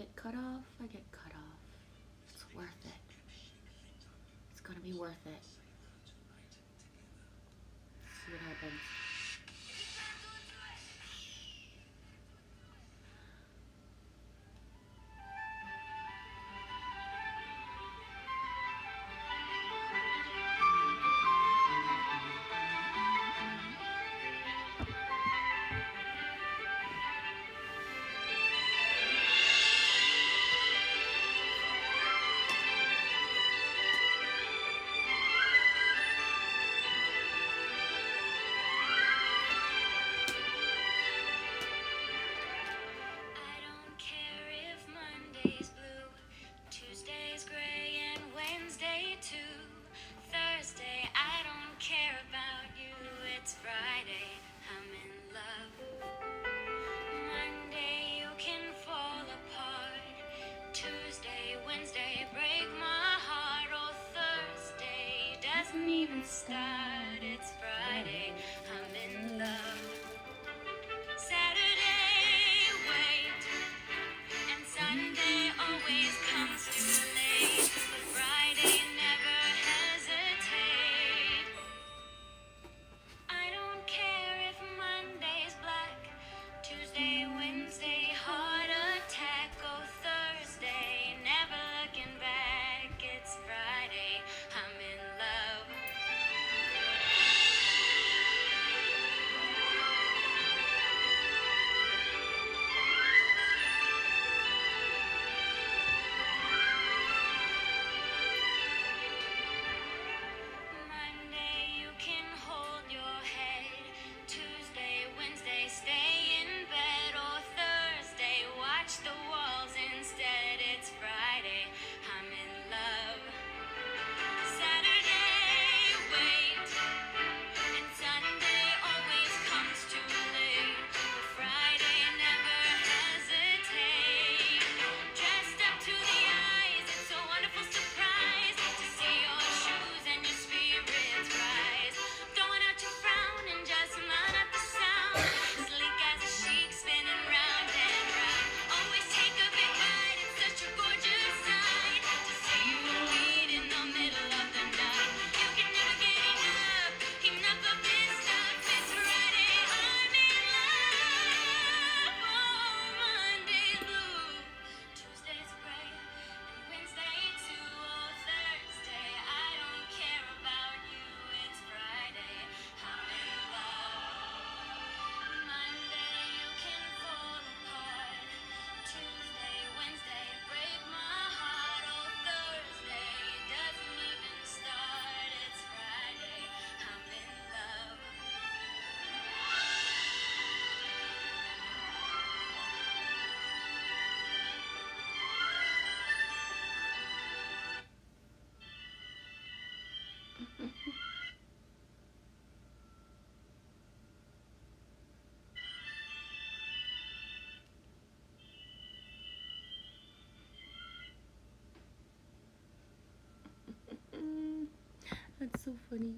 get cut off, I get cut off. It's worth it. It's gonna be worth it. See what happens. Even start, it's Friday, I'm in love. Saturday, wait, and Sunday always comes too late. Friday, never hesitate. I don't care if Monday's black, Tuesday, Wednesday, heart attack. Oh, Thursday, never looking back, it's Friday, I'm in love. That's so funny.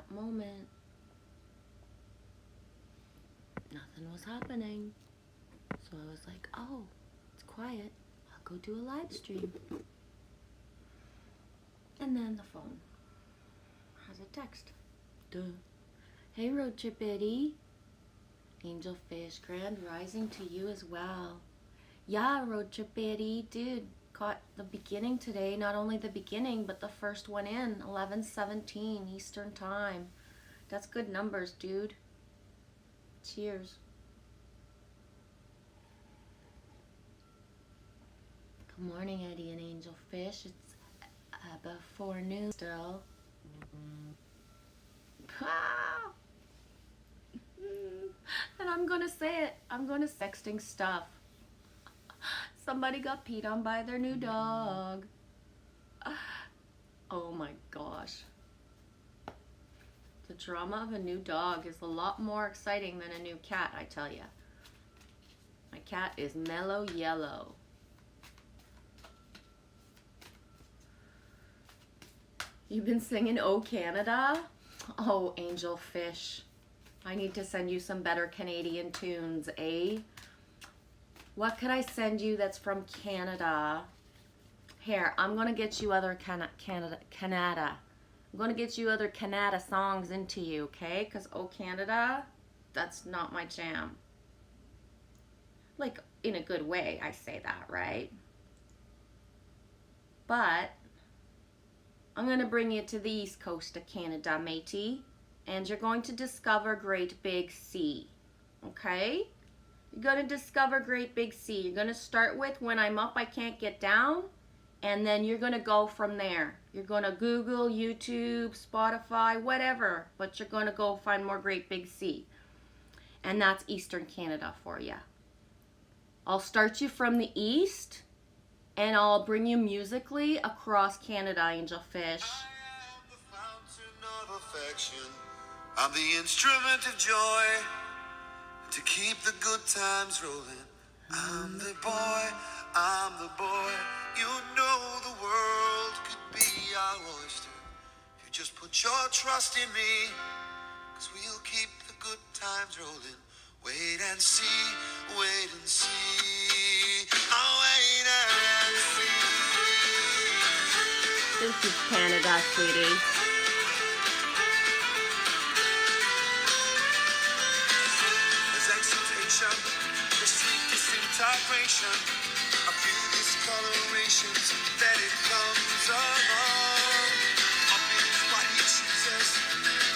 that moment, nothing was happening. So I was like, oh, it's quiet. I'll go do a live stream. And then the phone has a text. Duh. Hey, Road Trip Eddie. Angel Fish, grand rising to you as well. Yeah, Road Trip Eddie, dude, caught the beginning today. Not only the beginning, but the first one in, 11:17 Eastern Time. That's good numbers, dude. Cheers. Good morning, Eddie and Angel Fish. It's before noon still. Ah! And I'm gonna say it. I'm gonna sexting stuff. Somebody got peed on by their new dog. Oh my gosh. The drama of a new dog is a lot more exciting than a new cat, I tell ya. My cat is mellow yellow. You've been singing "Oh Canada"? Oh, Angel Fish. I need to send you some better Canadian tunes, eh? What could I send you that's from Canada? Here, I'm gonna get you other Canada. I'm gonna get you other Canada songs into you, okay? Because "Oh Canada," that's not my jam. Like, in a good way, I say that, right? But I'm gonna bring you to the east coast of Canada, matey. And you're going to discover Great Big Sea, okay? You're going to discover Great Big Sea. You're going to start with "When I'm Up, I Can't Get Down," and then you're going to go from there. You're going to Google, YouTube, Spotify, whatever, but you're going to go find more Great Big Sea. And that's Eastern Canada for you. I'll start you from the east, and I'll bring you musically across Canada, Angel Fish. I am the fountain of affection. I'm the instrument of joy to keep the good times rolling. I'm the boy, I'm the boy. You know the world could be our oyster if you just put your trust in me, 'cause we'll keep the good times rolling. Wait and see, wait and see. I'll wait and see. This is Canada, sweetie. The sweet disintegration of few discolorations that it comes along. Up in what he chooses,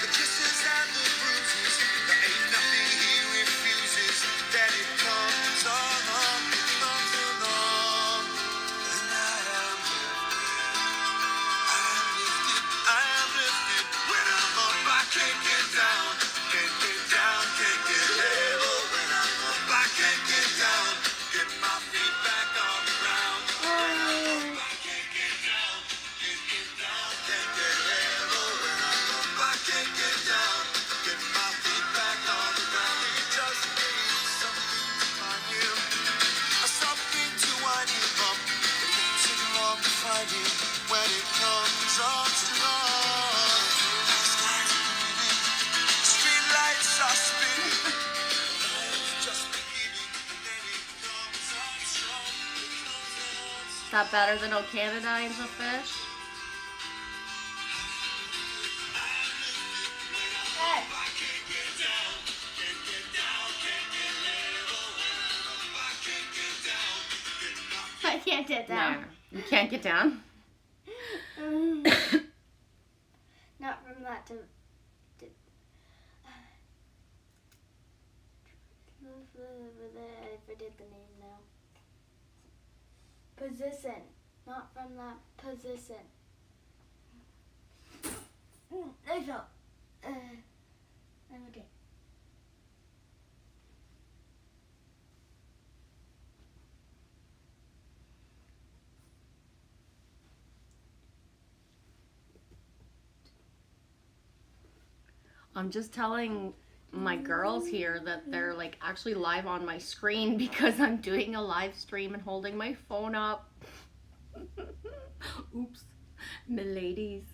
the kisses and the bruises. There ain't nothing he refuses that it comes along. It comes along. And I am lifted, I am lifted. When I'm up, I can't get down, can't get down, can't get level. I can't get down, get my feet back on the ground. I can't get down, can't get level. When I'm up, I can't get down, get my feet back on the ground. He just needs something to find him, something to wind him up. It won't take long to find him when it comes on strong. Skies are moving, street lights are spinning. Is that better than "Oh Canada," Angel Fish? Hey. I can't get down. No, you can't get down? Not from that to I forget the name now. Position. Not from that position. I fell. I'm okay. I'm just telling my girls here that they're like actually live on my screen because I'm doing a live stream and holding my phone up. Oops, my ladies.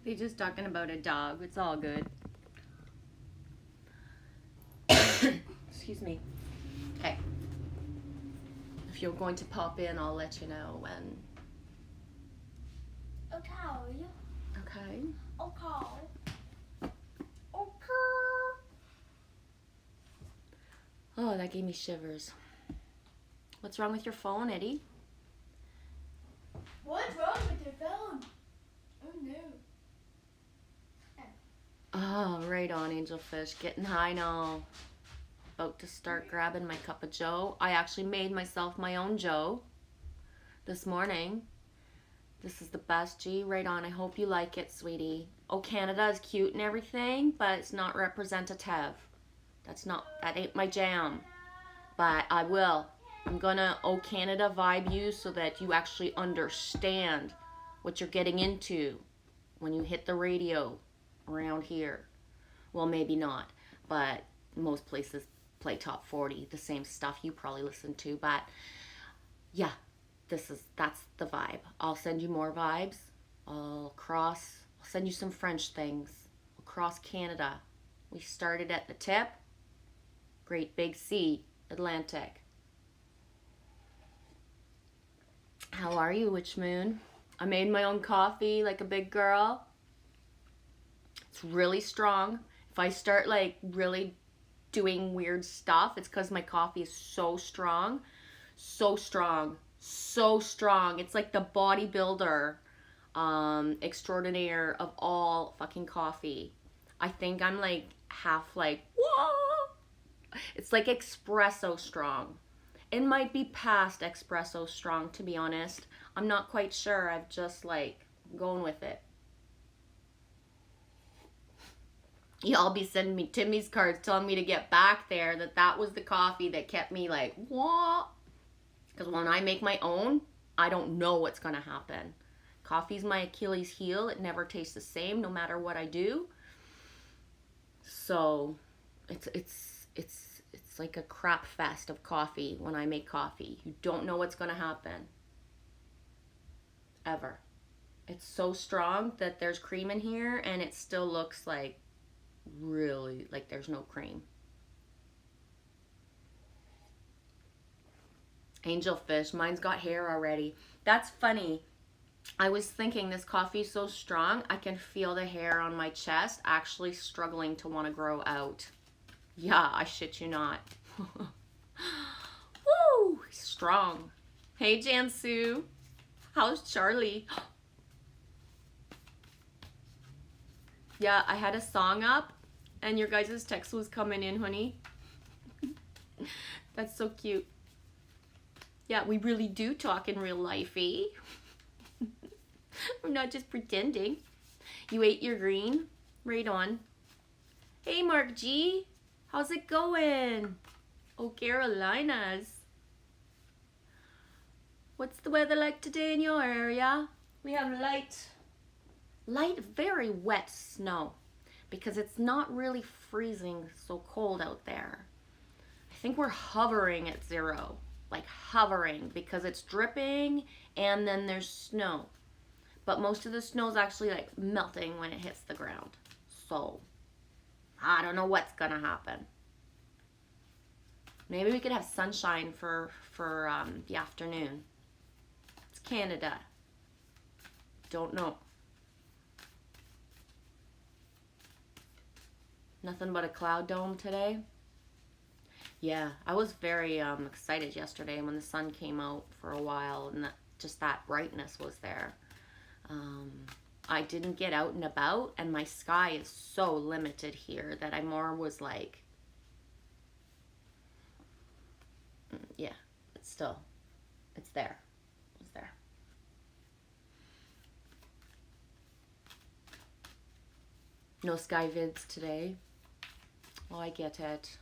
They just talking about a dog. It's all good. Excuse me. Okay. If you're going to pop in, I'll let you know when. Okay. Okay. Okay. Oh, that gave me shivers. What's wrong with your phone, Eddie? What's wrong with your phone? Oh no. Oh, right on, Angelfish. Getting high now. About to start grabbing my cup of joe. I actually made myself my own joe this morning. This is the best, G. Right on. I hope you like it, sweetie. Oh, Canada is cute and everything, but it's not representative. That ain't my jam. But I will. I'm gonna Oh Canada vibe you so that you actually understand what you're getting into when you hit the radio around here. Well, maybe not, but most places play top 40, the same stuff you probably listen to. But yeah, that's the vibe. I'll send you more vibes. I'll send you some French things across Canada. We started at the tip, Great Big Sea, Atlantic. How are you, Witch Moon? I made my own coffee like a big girl. It's really strong. If I start like really doing weird stuff, it's because my coffee is so strong. So strong. So strong. It's like the bodybuilder extraordinaire of all fucking coffee. I think I'm like half like, whoa! It's like espresso strong. It might be past espresso strong, to be honest. I'm not quite sure. I've just like going with it. Y'all be sending me Timmy's cards telling me to get back there, that was the coffee that kept me like, what? Because when I make my own, I don't know what's going to happen. Coffee's my Achilles heel. It never tastes the same no matter what I do. So it's like a crap fest of coffee when I make coffee. You don't know what's going to happen. Ever. It's so strong that there's cream in here and it still looks like really like there's no cream. Angelfish, mine's got hair already. That's funny. I was thinking this coffee is so strong, I can feel the hair on my chest actually struggling to want to grow out. Yeah, I shit you not. Woo! Strong. Hey, Jansu. How's Charlie? Yeah, I had a song up and your guys' text was coming in, honey. That's so cute. Yeah, we really do talk in real life, eh? We're not just pretending. You ate your green? Right on. Hey, Mark G. How's it going? Oh, Carolinas. What's the weather like today in your area? We have light, very wet snow because it's not really freezing so cold out there. I think we're hovering at 0, like hovering because it's dripping and then there's snow. But most of the snow is actually like melting when it hits the ground. So I don't know what's gonna happen. Maybe we could have sunshine for the afternoon. It's Canada. Don't know. Nothing but a cloud dome today. Yeah, I was very excited yesterday when the sun came out for a while and that brightness was there. I didn't get out and about and my sky is so limited here that I more was like, yeah, but still, it's there. It's there. No sky vids today. Oh, I get it.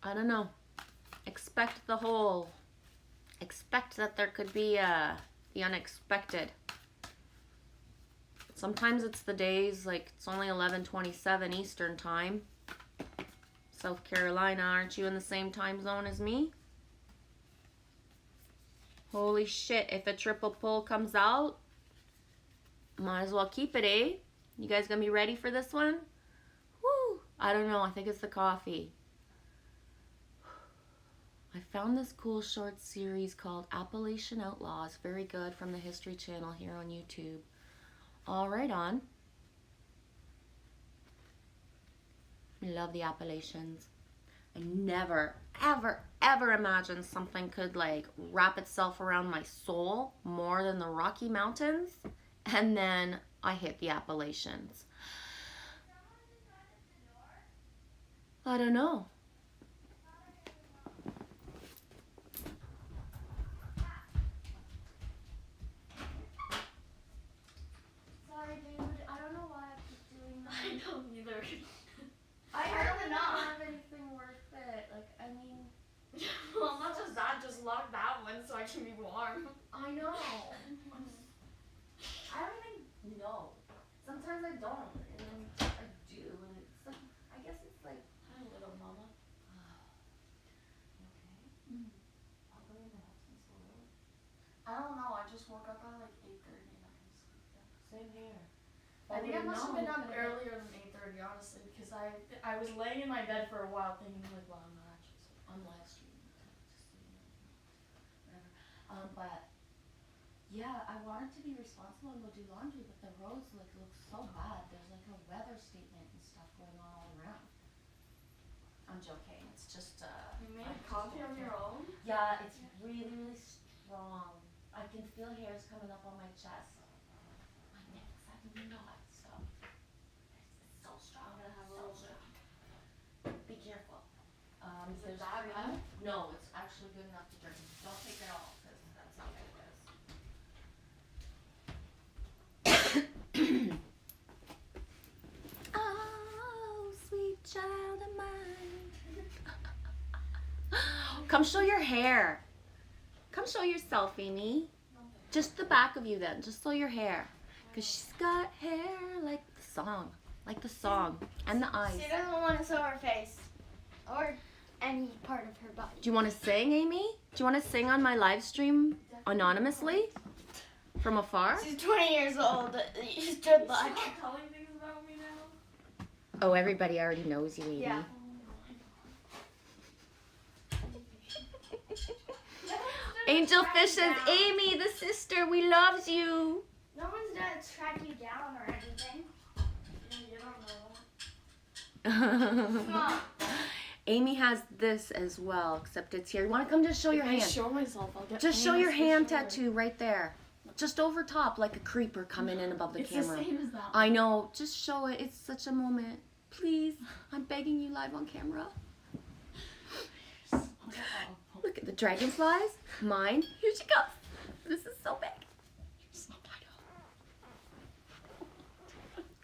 I don't know. Expect the whole. Expect that there could be the unexpected. Sometimes it's the days, like it's only 11:27 Eastern time. South Carolina, aren't you in the same time zone as me? Holy shit, if a triple pull comes out, might as well keep it, eh? You guys gonna be ready for this one? Woo! I don't know, I think it's the coffee. I found this cool short series called Appalachian Outlaws. Very good, from the History Channel here on YouTube. All right, on. Love the Appalachians. I never, ever, ever imagined something could like wrap itself around my soul more than the Rocky Mountains. And then I hit the Appalachians. I don't know. Sorry, dude. I don't know why I keep doing that. I don't either. I don't really know. don't have anything worth it. Like, I mean, Well, not just that, just lock that one so I can be warm. I know. I don't even know. Sometimes I don't, and then I do, and it's like, I guess it's like, Hi, little mama. okay. I'll go in the house and so early. I don't know, I just woke up at like 8:30 and I can sleep then. Same here. I think I must have been up earlier than 8:30, honestly, because I was laying in my bed for a while thinking like, well, I'm not actually sleeping. I'm live streaming, just so you know. Whatever. But yeah, I wanted to be responsible and go do laundry, but the roads like look so bad. There's like a weather statement and stuff going on all around. I'm joking. It's just You made I just coffee don't on your care. own? Yeah, it's really, really strong. I can feel hairs coming up on my chest. My necks have not stopped. It's so strong. I'm gonna have a so little bit. strong. Be careful. Is it There's that cream. bad? No, it's actually good enough to drink. Don't take it all, because that's not what it is. Oh, sweet child of mine. Come show your hair. Come show yourself, Amy. Just the back of you then, just show your hair. Because she's got hair like the song. Like the song. And the eyes. She doesn't want to show her face. Or any part of her body. Do you want to sing, Amy? Do you want to sing on my live stream anonymously? From afar? She's 20 years old. Good luck. telling things about me now? Oh, everybody already knows you, Amy. Yeah. Angel Fishes, Amy, the sister, we loves you. No one's gonna track you down or anything. You don't know. Come on. Amy has this as well, except it's here. You want to come just show your hand? show myself, I'll get Just show famous your for hand sure. tattoo right there. Just over top, like a creeper coming in above the It's camera. the same as that. I know. Just show it. It's such a moment. Please, I'm begging you live on camera. Look at the dragonflies. Mine. Here she comes. This is so big.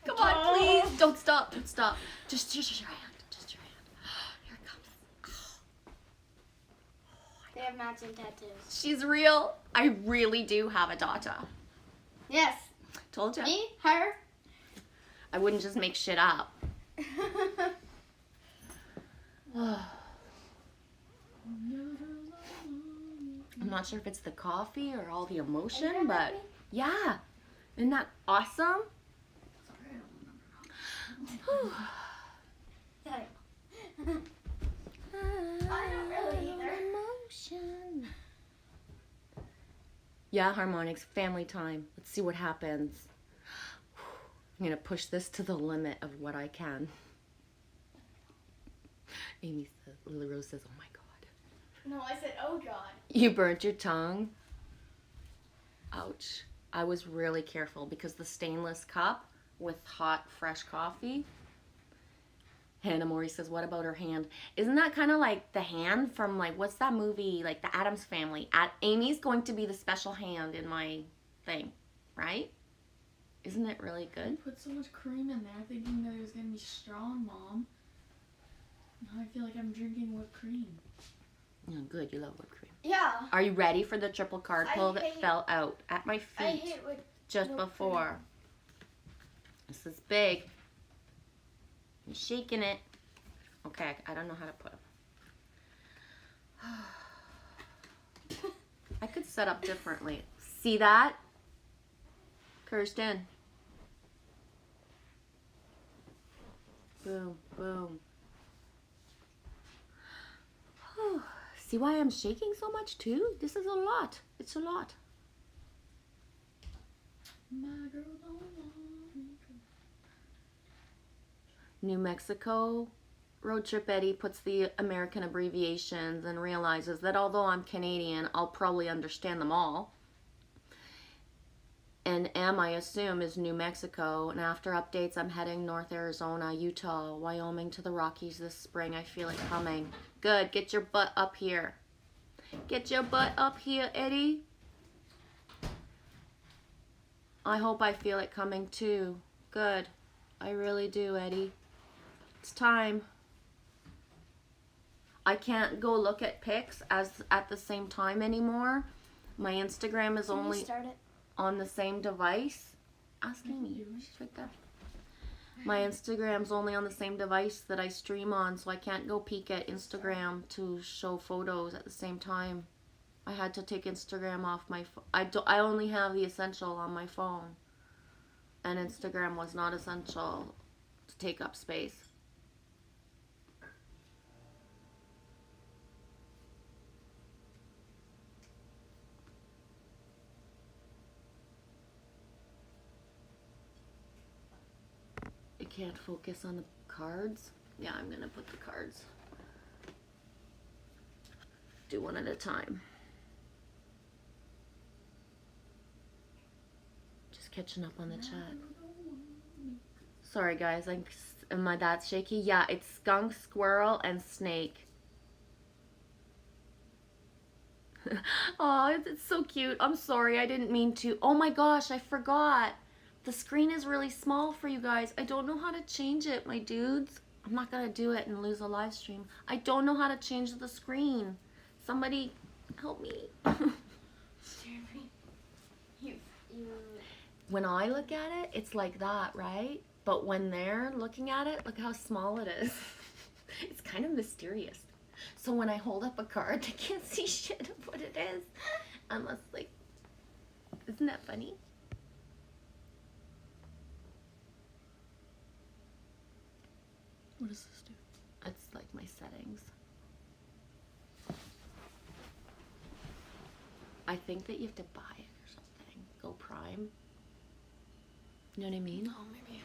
Come on, please. Don't stop. Don't stop. Just your hand. Just your hand. Here it comes. They have matching tattoos. She's real. I really do have a daughter. Yes. Told ya. Me, her. I wouldn't just make shit up. I'm not sure if it's the coffee or all the emotion, but yeah. Isn't that awesome? I don't really either. Emotion. Yeah, harmonics, family time. Let's see what happens. I'm gonna push this to the limit of what I can. Amy says, Lily Rose says, oh my God. No, I said, oh God. You burnt your tongue? Ouch. I was really careful because the stainless cup with hot, fresh coffee. Hannah Mori says, what about her hand? Isn't that kind of like the hand from, like, what's that movie? Like, the Addams Family. Amy's going to be the special hand in my thing, right? Isn't it really I good? put so much cream in there thinking that it was going to be strong, Mom. Now I feel like I'm drinking whipped cream. Oh, good. You love whipped cream. Yeah. Are you ready for the triple card I pull that hate- fell out at my I feet hate with just whipped before? This is big. I'm shaking it. Okay, I don't know how to put them. I could set up differently. See that? Kirsten. Boom, boom. See why I'm shaking so much too? This is a lot. It's a lot. My girl don't want me. New Mexico road trip Eddie puts the American abbreviations and realizes that although I'm Canadian, I'll probably understand them all. And M, I assume, is New Mexico. And after updates, I'm heading North Arizona, Utah, Wyoming to the Rockies this spring. I feel it coming. Good. Get your butt up here. Get your butt up here, Eddie. I hope I feel it coming too. Good. I really do, Eddie. It's time. I can't go look at pics at the same time anymore. My Instagram is only on the same device. Asking me. She's right there. My Instagram's only on the same device that I stream on, so I can't go peek at Instagram to show photos at the same time. I had to take Instagram off my phone. I only have the essential on my phone. And Instagram was not essential to take up space. I can't focus on the cards. Yeah, I'm gonna put the cards. Do one at a time. Just catching up on the chat. Sorry guys, am I that shaky? Yeah, it's skunk, squirrel, and snake. Oh, it's so cute. I'm sorry, I didn't mean to. Oh my gosh, I forgot. The screen is really small for you guys. I don't know how to change it, my dudes. I'm not gonna do it and lose a live stream. I don't know how to change the screen. Somebody help me. When I look at it, it's like that, right? But when they're looking at it, look how small it is. It's kind of mysterious. So when I hold up a card, they can't see shit of what it is. Unless, like, isn't that funny? What does this do? It's like my settings. I think that you have to buy it or something. Go Prime. You know what I mean? Oh, maybe.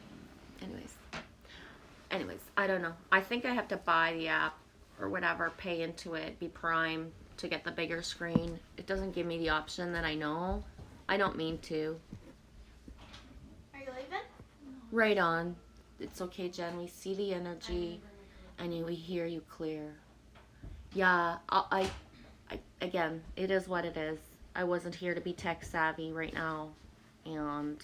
Anyways, I don't know. I think I have to buy the app or whatever, pay into it, be Prime to get the bigger screen. It doesn't give me the option that I know. I don't mean to. Are you leaving? Right on. It's okay, Jen. We see the energy and we hear you clear. Yeah, I again, it is what it is. I wasn't here to be tech savvy right now. And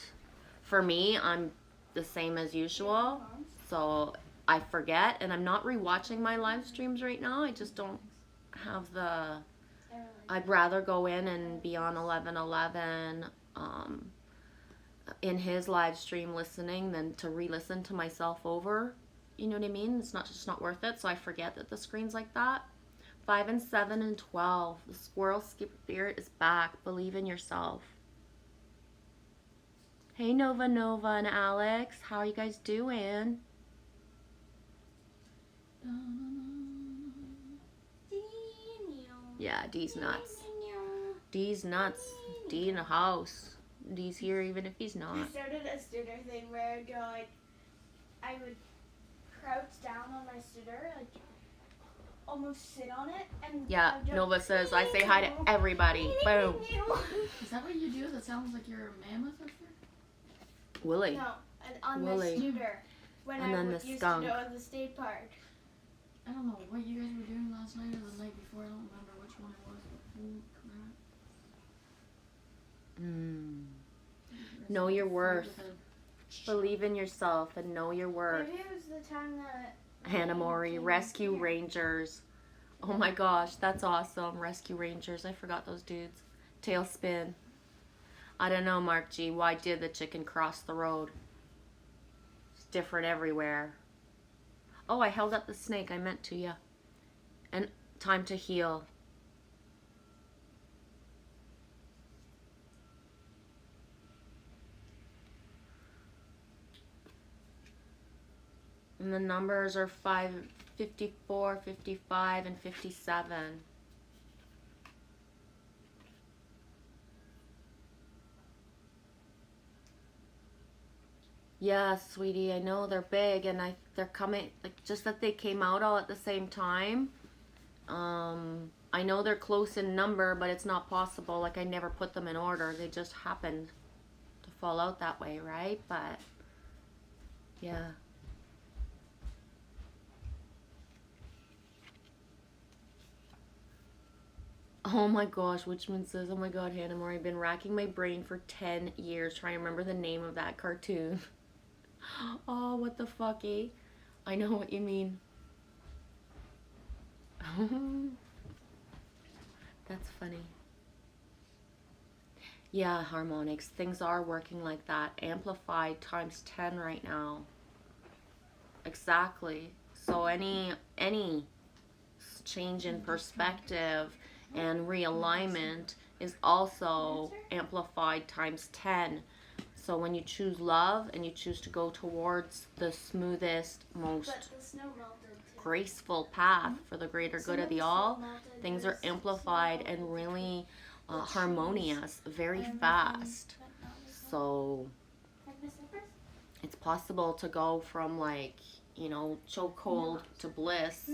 for me, I'm the same as usual. So I forget, and I'm not rewatching my live streams right now. I just don't have the... I'd rather go in and be on 11:11 in his live stream listening than to re-listen to myself over. You know what I mean? It's not just not worth it, so I forget that the screen's like that. 5 and 7 and 12. The squirrel spirit is back. Believe in yourself. Hey Nova and Alex, how are you guys doing? Yeah, D's nuts. D's nuts. D in the house. D's here even if he's not. I started a scooter thing where I'd go like, I would crouch down on my scooter, like almost sit on it, and Yeah, Nova says, I say hi to everybody. Boom. Is that what you do? That sounds like you're a mammoth up there? Willie. No, and on Willie. my scooter when And then the used skunk. to go to the state park. I don't know what you guys were doing last night or the night before. I don't remember which one it was. But holy crap. Know your worth. Believe in yourself and know your worth. Maybe it was the time that Hannah Mori, Rescue Rangers. Oh my gosh, that's awesome. Rescue Rangers. I forgot those dudes. Tailspin. I don't know, Mark G. Why did the chicken cross the road? It's different everywhere. Oh, I held up the snake. I meant to, yeah. And time to heal. And the numbers are 54, 55, and 57. Yeah, sweetie, I know they're big, and they're coming, like, just that they came out all at the same time. I know they're close in number, but it's not possible. Like, I never put them in order. They just happened to fall out that way, right? But, yeah. Oh my gosh, Witchman says, oh my god, Hannah Moore, I've been racking my brain for 10 years trying to remember the name of that cartoon. Oh, what the fucky? I know what you mean. That's funny. Yeah, harmonics. Things are working like that. Amplified times 10 right now. Exactly. So any change in perspective and realignment is also amplified times 10. So when you choose love and you choose to go towards the smoothest, most graceful path for the greater good of the all, things are amplified and really harmonious very fast. So it's possible to go from, like, you know, chokehold to bliss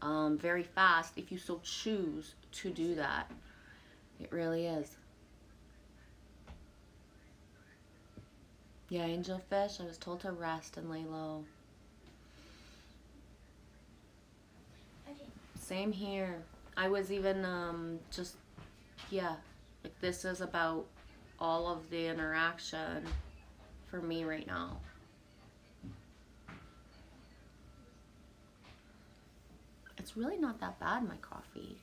very fast if you so choose to do that. It really is. Yeah, angelfish, I was told to rest and lay low. Same here. I was even just, yeah, like, this is about all of the interaction for me right now. It's really not that bad, my coffee.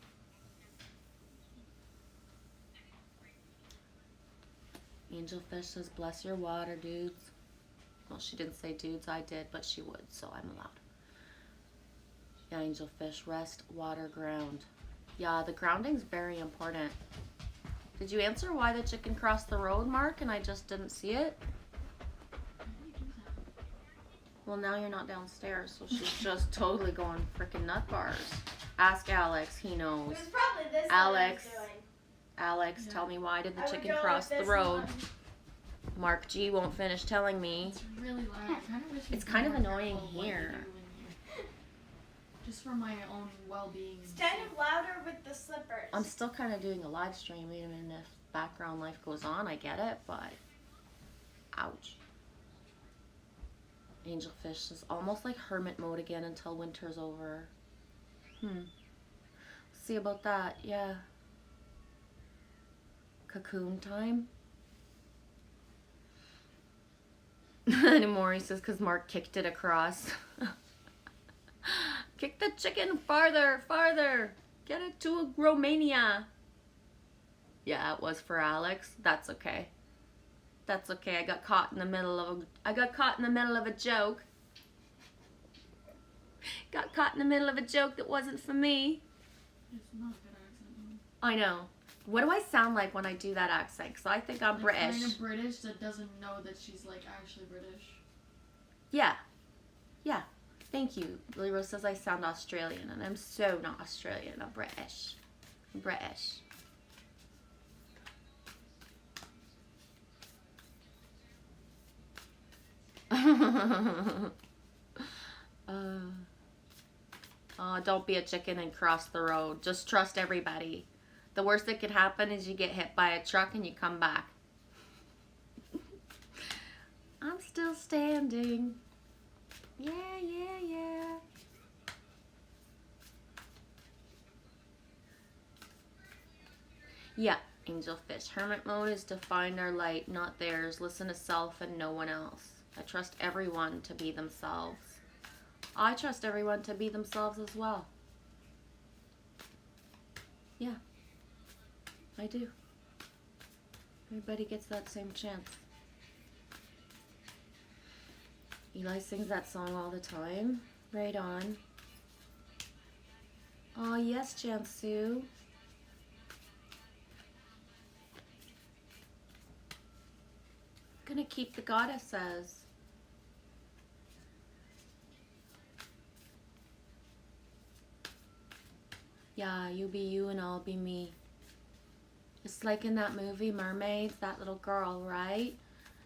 Angelfish says, bless your water, dudes. Well, she didn't say dudes, I did, but she would, so I'm allowed. Yeah, angelfish, rest, water, ground. Yeah, the grounding's very important. Did you answer why the chicken crossed the road, Mark, and I just didn't see it? Well, now you're not downstairs, so she's just totally going freaking nut bars. Ask Alex, he knows. It was probably this Alex, one I was doing. Alex, tell me, why did the I would chicken go cross with the this road? one. Mark G won't finish telling me. It's really loud. I kind of wish It's we'd kind be of more annoying careful what we here. do in here. Just for my own well-being. It's kind of louder with the slippers. I'm still kind of doing a live stream, even if background life goes on, I get it, but ouch. Angelfish is almost like hermit mode again until winter's over. See about that, yeah. Cocoon time. And Maury says, because Mark kicked it across. Kick the chicken farther, farther. Get it to Romania. Yeah, it was for Alex. That's okay. That's okay. I got caught in the middle of a joke. Got caught in the middle of a joke that wasn't for me. It's not a good accent. I know. What do I sound like when I do that accent? Because I think I'm British. Kind of British that doesn't know that she's, like, actually British. Yeah. Yeah. Thank you. Lily Rose says I sound Australian, and I'm so not Australian. I'm British. I'm British. Don't be a chicken and cross the road. Just trust everybody. The worst that could happen is you get hit by a truck and you come back. I'm still standing. Yeah, yeah, yeah. Yeah, angelfish. Hermit mode is to find our light, not theirs. Listen to self and no one else. I trust everyone to be themselves. I trust everyone to be themselves as well. Yeah, I do. Everybody gets that same chance. Eli sings that song all the time. Right on. Oh, yes, Jansu. Gonna keep the goddesses. Yeah, you be you and I'll be me. It's like in that movie, Mermaids, that little girl, right?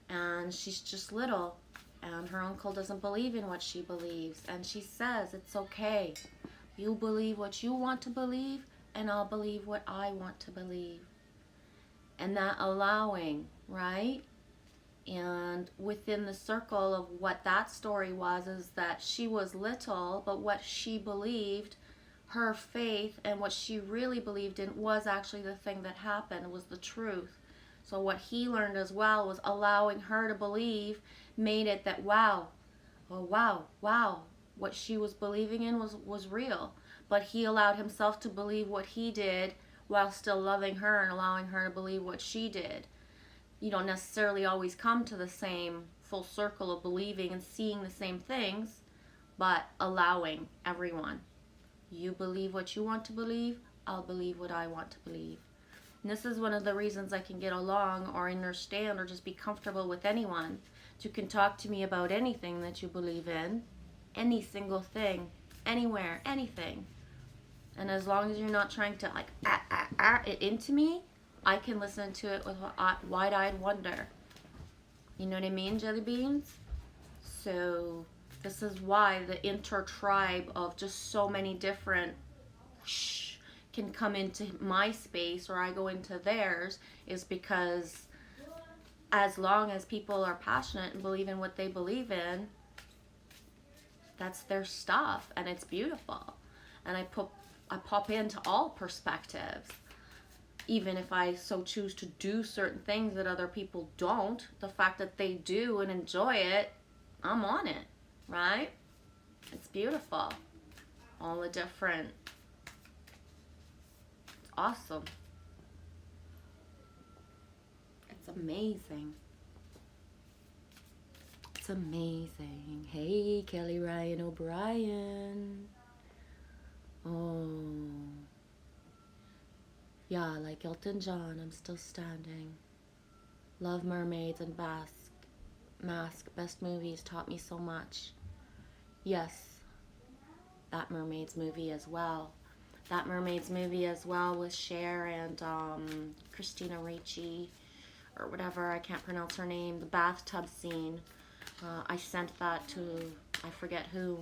And she's just little. And her uncle doesn't believe in what she believes. And she says, it's okay. You believe what you want to believe, and I'll believe what I want to believe. And that allowing, right? And within the circle of what that story was is that she was little, but what she believed, her faith, and what she really believed in was actually the thing that happened, was the truth. So what he learned as well was allowing her to believe made it that wow, oh wow, what she was believing in was real. But he allowed himself to believe what he did while still loving her and allowing her to believe what she did. You don't necessarily always come to the same full circle of believing and seeing the same things, but allowing everyone. You believe what you want to believe, I'll believe what I want to believe. And this is one of the reasons I can get along or understand or just be comfortable with anyone. You can talk to me about anything that you believe in, any single thing, anywhere, anything. And as long as you're not trying to like it into me, I can listen to it with wide-eyed wonder. You know what I mean, jelly beans? So this is why the inter-tribe of just so many different can come into my space or I go into theirs, is because as long as people are passionate and believe in what they believe in, that's their stuff and it's beautiful. And I pop into all perspectives. Even if I so choose to do certain things that other people don't, the fact that they do and enjoy it, I'm on it, right? It's beautiful. All the different, it's awesome. It's amazing. It's amazing. Hey, Kelly Ryan O'Brien. Oh. Yeah, like Elton John, I'm still standing. Love Mermaids and Mask. Best movies, taught me so much. Yes, that Mermaids movie as well. That Mermaids movie as well with Cher and Christina Ricci, or whatever, I can't pronounce her name. The bathtub scene. I sent that to, I forget who,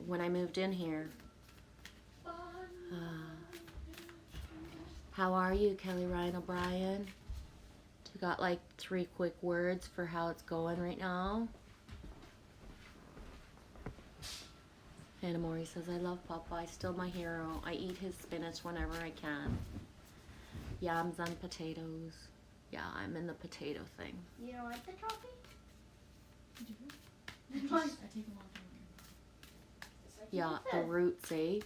when I moved in here. How are you, Kelly Ryan O'Brien? You got like 3 quick words for how it's going right now? Hannah Mori says, I love Popeye, still my hero. I eat his spinach whenever I can. Yams and potatoes. Yeah, I'm in the potato thing. You don't like the coffee? I take them off. Yeah, the roots, eh?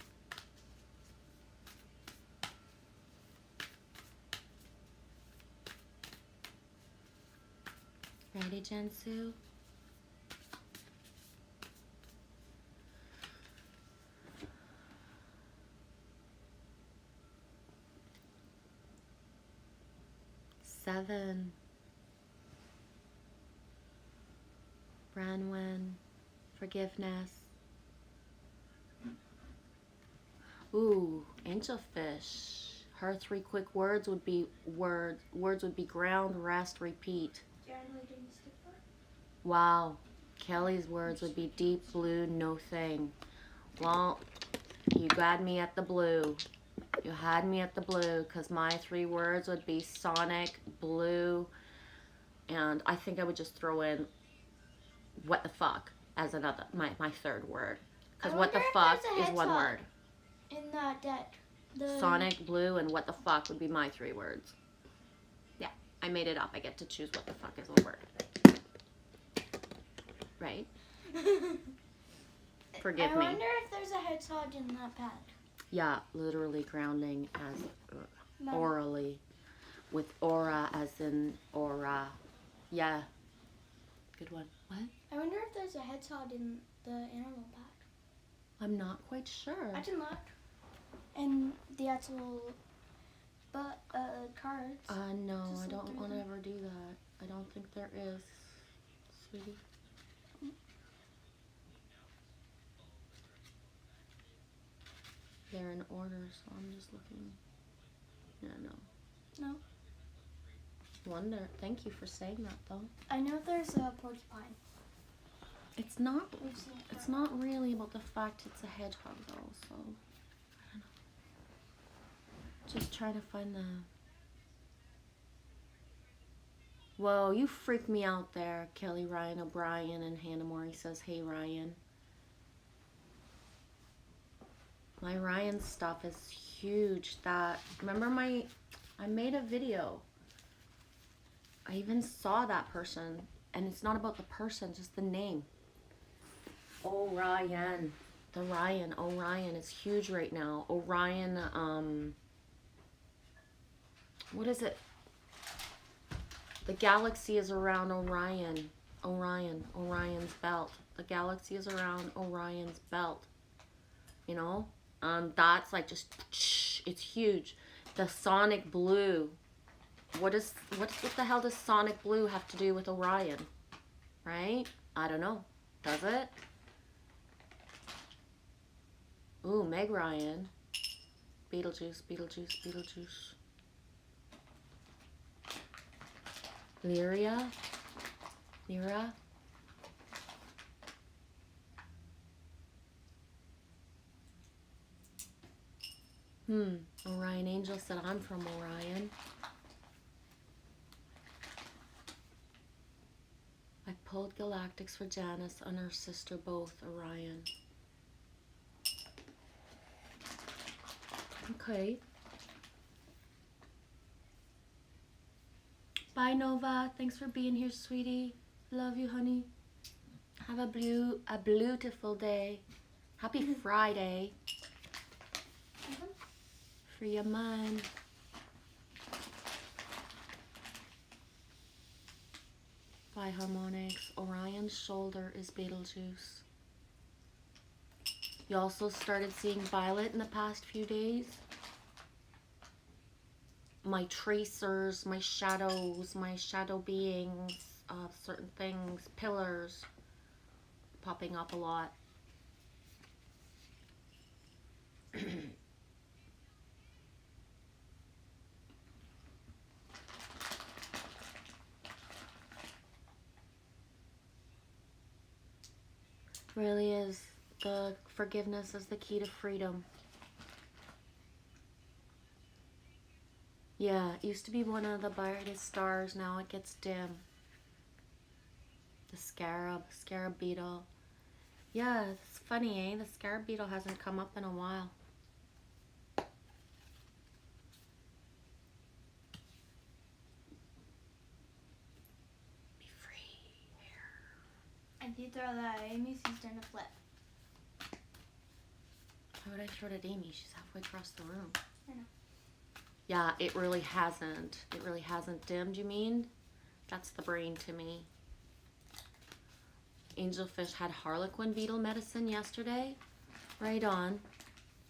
Ready, Jensu? Seven. Branwen. Forgiveness. Ooh, angelfish. Her 3 quick words would be words would be ground, rest, repeat. Wow. Kelly's words would be deep blue, no thing. Well, you got me at the blue. You had me at the blue, because my 3 words would be sonic, blue, and I think I would just throw in what the fuck as another, my 3rd word. Because what the fuck is 1 word. In that deck. Sonic, blue, and what the fuck would be my 3 words. Yeah, I made it up. I get to choose what the fuck is a word. Right? Forgive me. I wonder if there's a hedgehog in that pack. Yeah, literally grounding as No. orally. With aura as in aura. Yeah. Good one. What? I wonder if there's a hedgehog in the animal pack. I'm not quite sure. I can look. And the actual cards. No, Just I look don't through want to them. ever do that. I don't think there is, sweetie. they're in order, so I'm just looking. Yeah, no. No. Wonder. Thank you for saying that, though. I know there's a porcupine. It's not. We've seen it. It's not really about the fact it's a hedgehog, though. So I don't know. Just trying to find the. Whoa, you freaked me out there, Kelly Ryan O'Brien, and Hannah Mori says, "Hey Ryan." My Ryan stuff is huge. Remember I made a video. I even saw that person, and it's not about the person, just the name. Orion. The Ryan. Orion is huge right now. Orion, what is it? The galaxy is around Orion. Orion's belt. The galaxy is around Orion's belt. You know? That's like just, it's huge. The sonic blue. What the hell does sonic blue have to do with Orion? Right? I don't know. Does it? Ooh, Meg Ryan. Beetlejuice. Lyra. Orion Angel said I'm from Orion. I pulled Galactics for Janice and her sister both, Orion. Okay. Bye, Nova. Thanks for being here, sweetie. Love you, honey. Have a beautiful day. Happy Friday. Free your mind. Bye, Harmonics. Orion's shoulder is Beetlejuice. You also started seeing Violet in the past few days. My tracers, my shadows, my shadow beings, certain things, pillars, popping up a lot. Really is. The forgiveness is the key to freedom. Yeah, it used to be one of the brightest stars. Now it gets dim. The scarab beetle. Yeah, it's funny, eh? The scarab beetle hasn't come up in a while. Be free here. If you throw that at Amy, she's gonna flip. Why would I throw it at Amy? She's halfway across the room. I know. Yeah, it really hasn't. It really hasn't dimmed, you mean? That's the brain to me. Angelfish had Harlequin beetle medicine yesterday. Right on.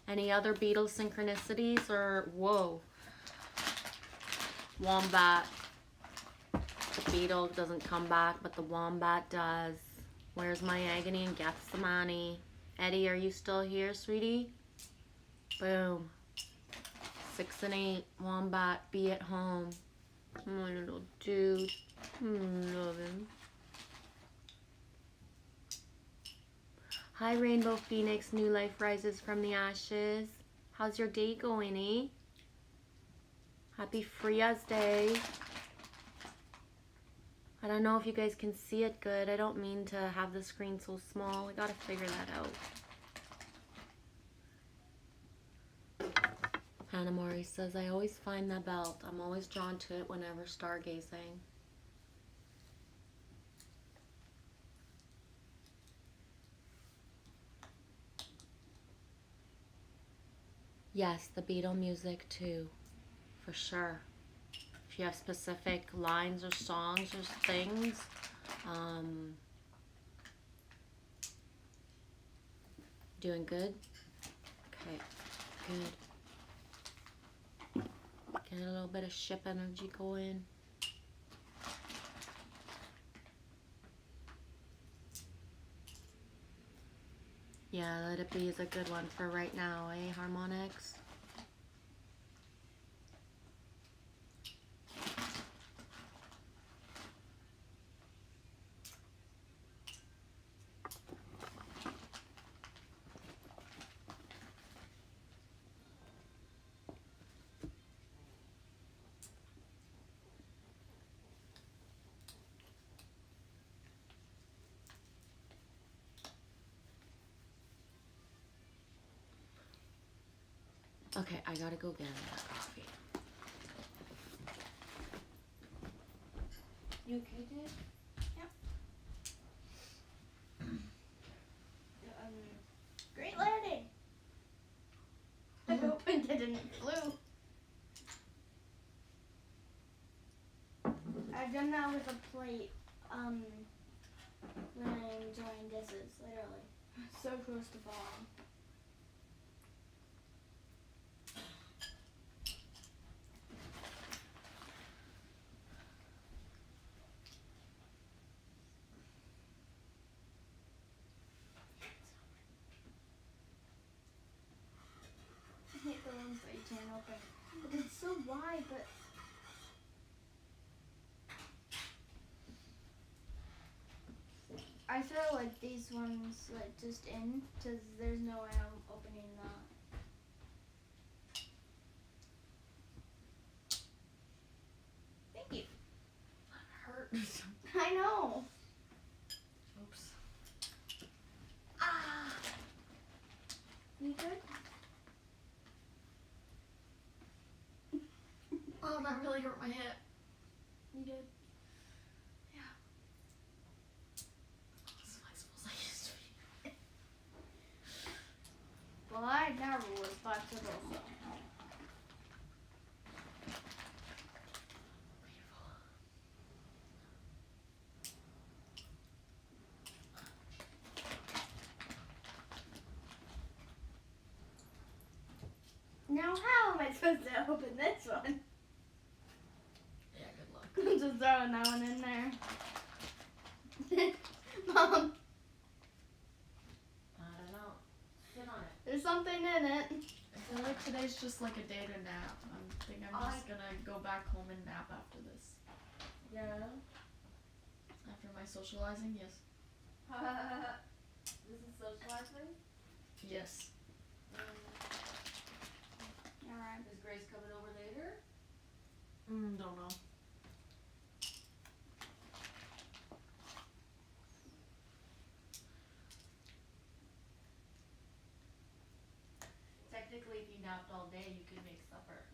Any other beetle synchronicities or whoa? Wombat. The beetle doesn't come back, but the wombat does. Where's my agony and Gethsemane? Eddie, are you still here, sweetie? Boom. 6 and 8, wombat, be at home. My little dude. Love him. Hi, Rainbow Phoenix. New life rises from the ashes. How's your day going, eh? Happy Fria's Day. I don't know if you guys can see it good. I don't mean to have the screen so small. I gotta figure that out. Hannah Mori says, I always find the belt. I'm always drawn to it whenever stargazing. Yes, the Beatle music too, for sure. If you have specific lines or songs or things, doing good? Okay, good. Get a little bit of ship energy going. Yeah, Let It Be is a good one for right now, eh, Harmonics? Okay, I gotta go get another coffee. You okay, dude? Yep. Great landing. I hope it didn't flew. I've done that with a plate. When I'm doing dishes, literally, so close to falling. I hate the ones that you can't open. But it's so wide, but I feel like these ones like just in, because there's no way I'm opening that. Thank you. Hurt. I know. Oops. Ah. You good? Oh, that really hurt my hip. You good? As flexible as I used to be. Well, I never was flexible, so. Now how am I supposed to open this one? Yeah, good luck. I'm just throwing that one in there. Mom, I don't know. Sit on it. there's something in it. I feel like today's just like a day to nap. I think I'm just gonna go back home and nap after this. Yeah. After my socializing, yes. This is socializing? Yes. Alright. Is Grace coming over later? Don't know. Technically, if you napped all day, you could make supper.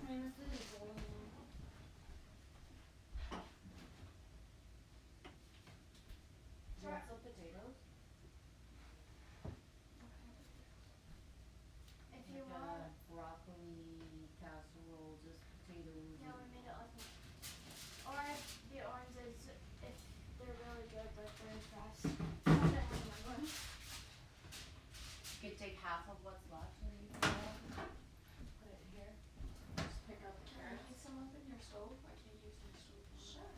I mean, this is a bowl. Do you want some potatoes? If you Like want. a broccoli casserole, just potatoes. Yeah, we made it like this. Or if the oranges, if they're really good, but they're fresh. I don't remember. You could take half of what's left and you can put it here. Just pick up the Can I carrots. heat some up in your stove? I can't use my stove. Sure.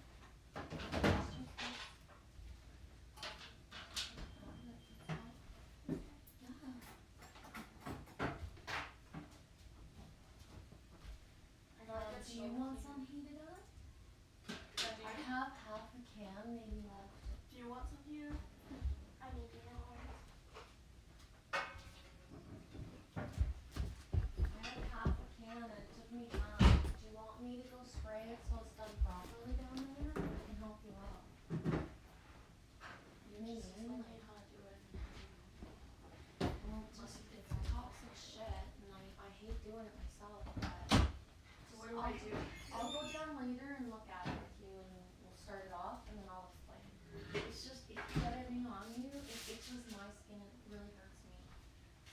Do you want some heated up? I have half a can maybe left. Do you want some here? I need the orange. I have half a can and it took me time. Do you want me to go spray it so it's done properly down there? I can help you out. You need Just me? tell me how to do it. Well, just, it's toxic shit and I hate doing it myself, but. So what do I do? I'll go down later and look at it with you and we'll start it off and then I'll explain. It's just, if you get anything on you, it itches my skin, it really hurts me.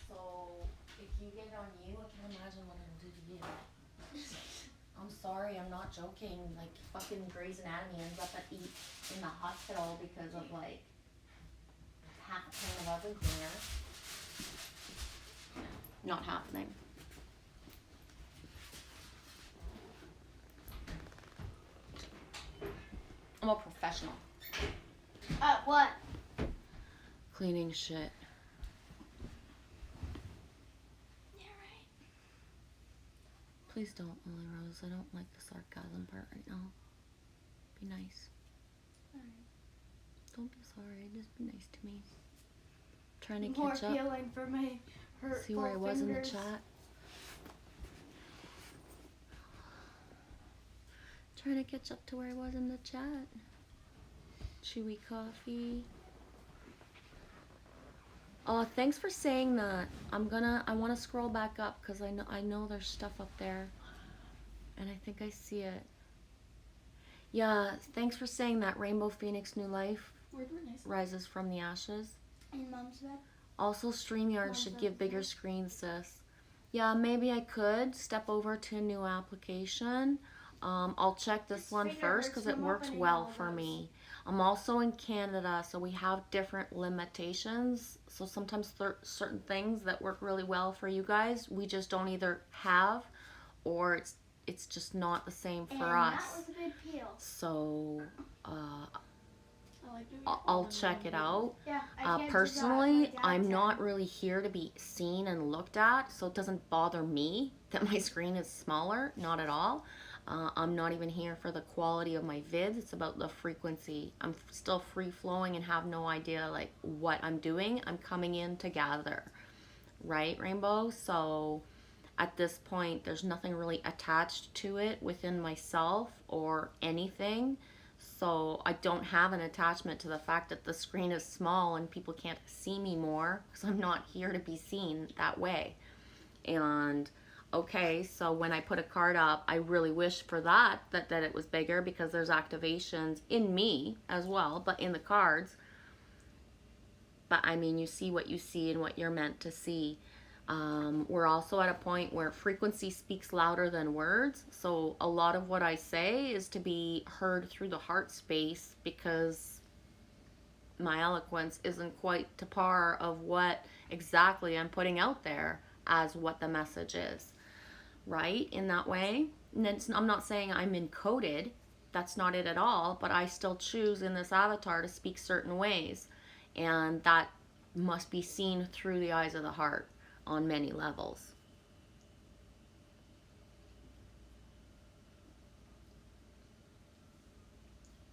So, if you get it on you, I can't imagine what it'll do to you. I'm sorry, I'm not joking. Like, fucking Grey's Anatomy ends up in the hospital because of, like, half a can of oven cleaner. Not happening. I'm a professional. What? Cleaning shit. Yeah, right. Please don't, Lily Rose. I don't like the sarcasm part right now. Be nice. Alright. Don't be sorry. Just be nice to me. Trying to More catch up. appealing for my hurtful See where I was in the fingers. chat. Trying to catch up to where I was in the chat. Chewy coffee. Oh, thanks for saying that. I want to scroll back up because I know there's stuff up there. And I think I see it. Yeah, thanks for saying that. Rainbow Phoenix New Life We're doing nice. rises from the ashes. In Mom's bed. Also, StreamYard Mom's should bed. give bigger screens, sis. Yeah, maybe I could step over to a new application. I'll check this His one finger first hurts because it from works opening well all for those. me. I'm also in Canada, so we have different limitations. So sometimes certain things that work really well for you guys, we just don't either have, or it's just not the same for and us. that was a big peel. So I like doing I'll check it out. Yeah, I can't Personally, do that. My dad I'm said. not really here to be seen and looked at, so it doesn't bother me that my screen is smaller, not at all. I'm not even here for the quality of my vids, it's about the frequency. I'm still free flowing and have no idea like what I'm doing. I'm coming in to gather, right, Rainbow? So at this point, there's nothing really attached to it within myself or anything. So I don't have an attachment to the fact that the screen is small and people can't see me more because I'm not here to be seen that way. And okay, so when I put a card up, I really wish for that it was bigger because there's activations in me as well, but in the cards. But I mean, you see what you see and what you're meant to see. We're also at a point where frequency speaks louder than words. So a lot of what I say is to be heard through the heart space because my eloquence isn't quite to par of what exactly I'm putting out there as what the message is, right? In that way. And I'm not saying I'm encoded. That's not it at all. But I still choose in this avatar to speak certain ways. And that must be seen through the eyes of the heart on many levels.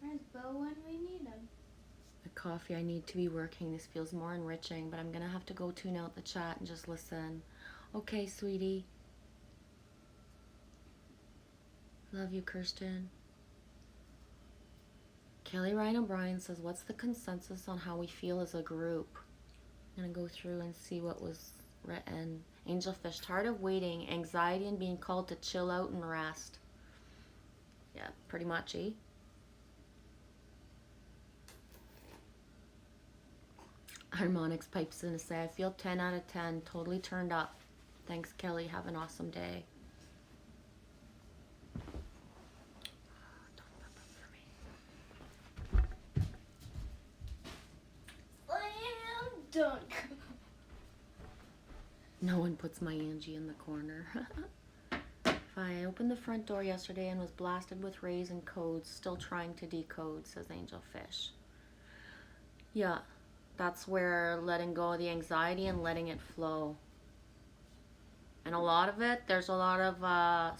Where's Bo when we need him? The coffee, I need to be working. This feels more enriching, but I'm gonna have to go tune out the chat and just listen. Okay, sweetie. Love you, Kirsten. Kelly Ryan O'Brien says, what's the consensus on how we feel as a group? I'm gonna go through and see what was written. Angelfish, tired of waiting, anxiety and being called to chill out and rest. Yeah, pretty much, eh? Harmonics pipes in to say, I feel 10 out of 10, totally turned up. Thanks, Kelly. Have an awesome day. Slam dunk. No one puts my Angie in the corner. I opened the front door yesterday and was blasted with rays and codes, still trying to decode, says Angelfish. Yeah, that's where letting go of the anxiety and letting it flow. And a lot of it, there's a lot of,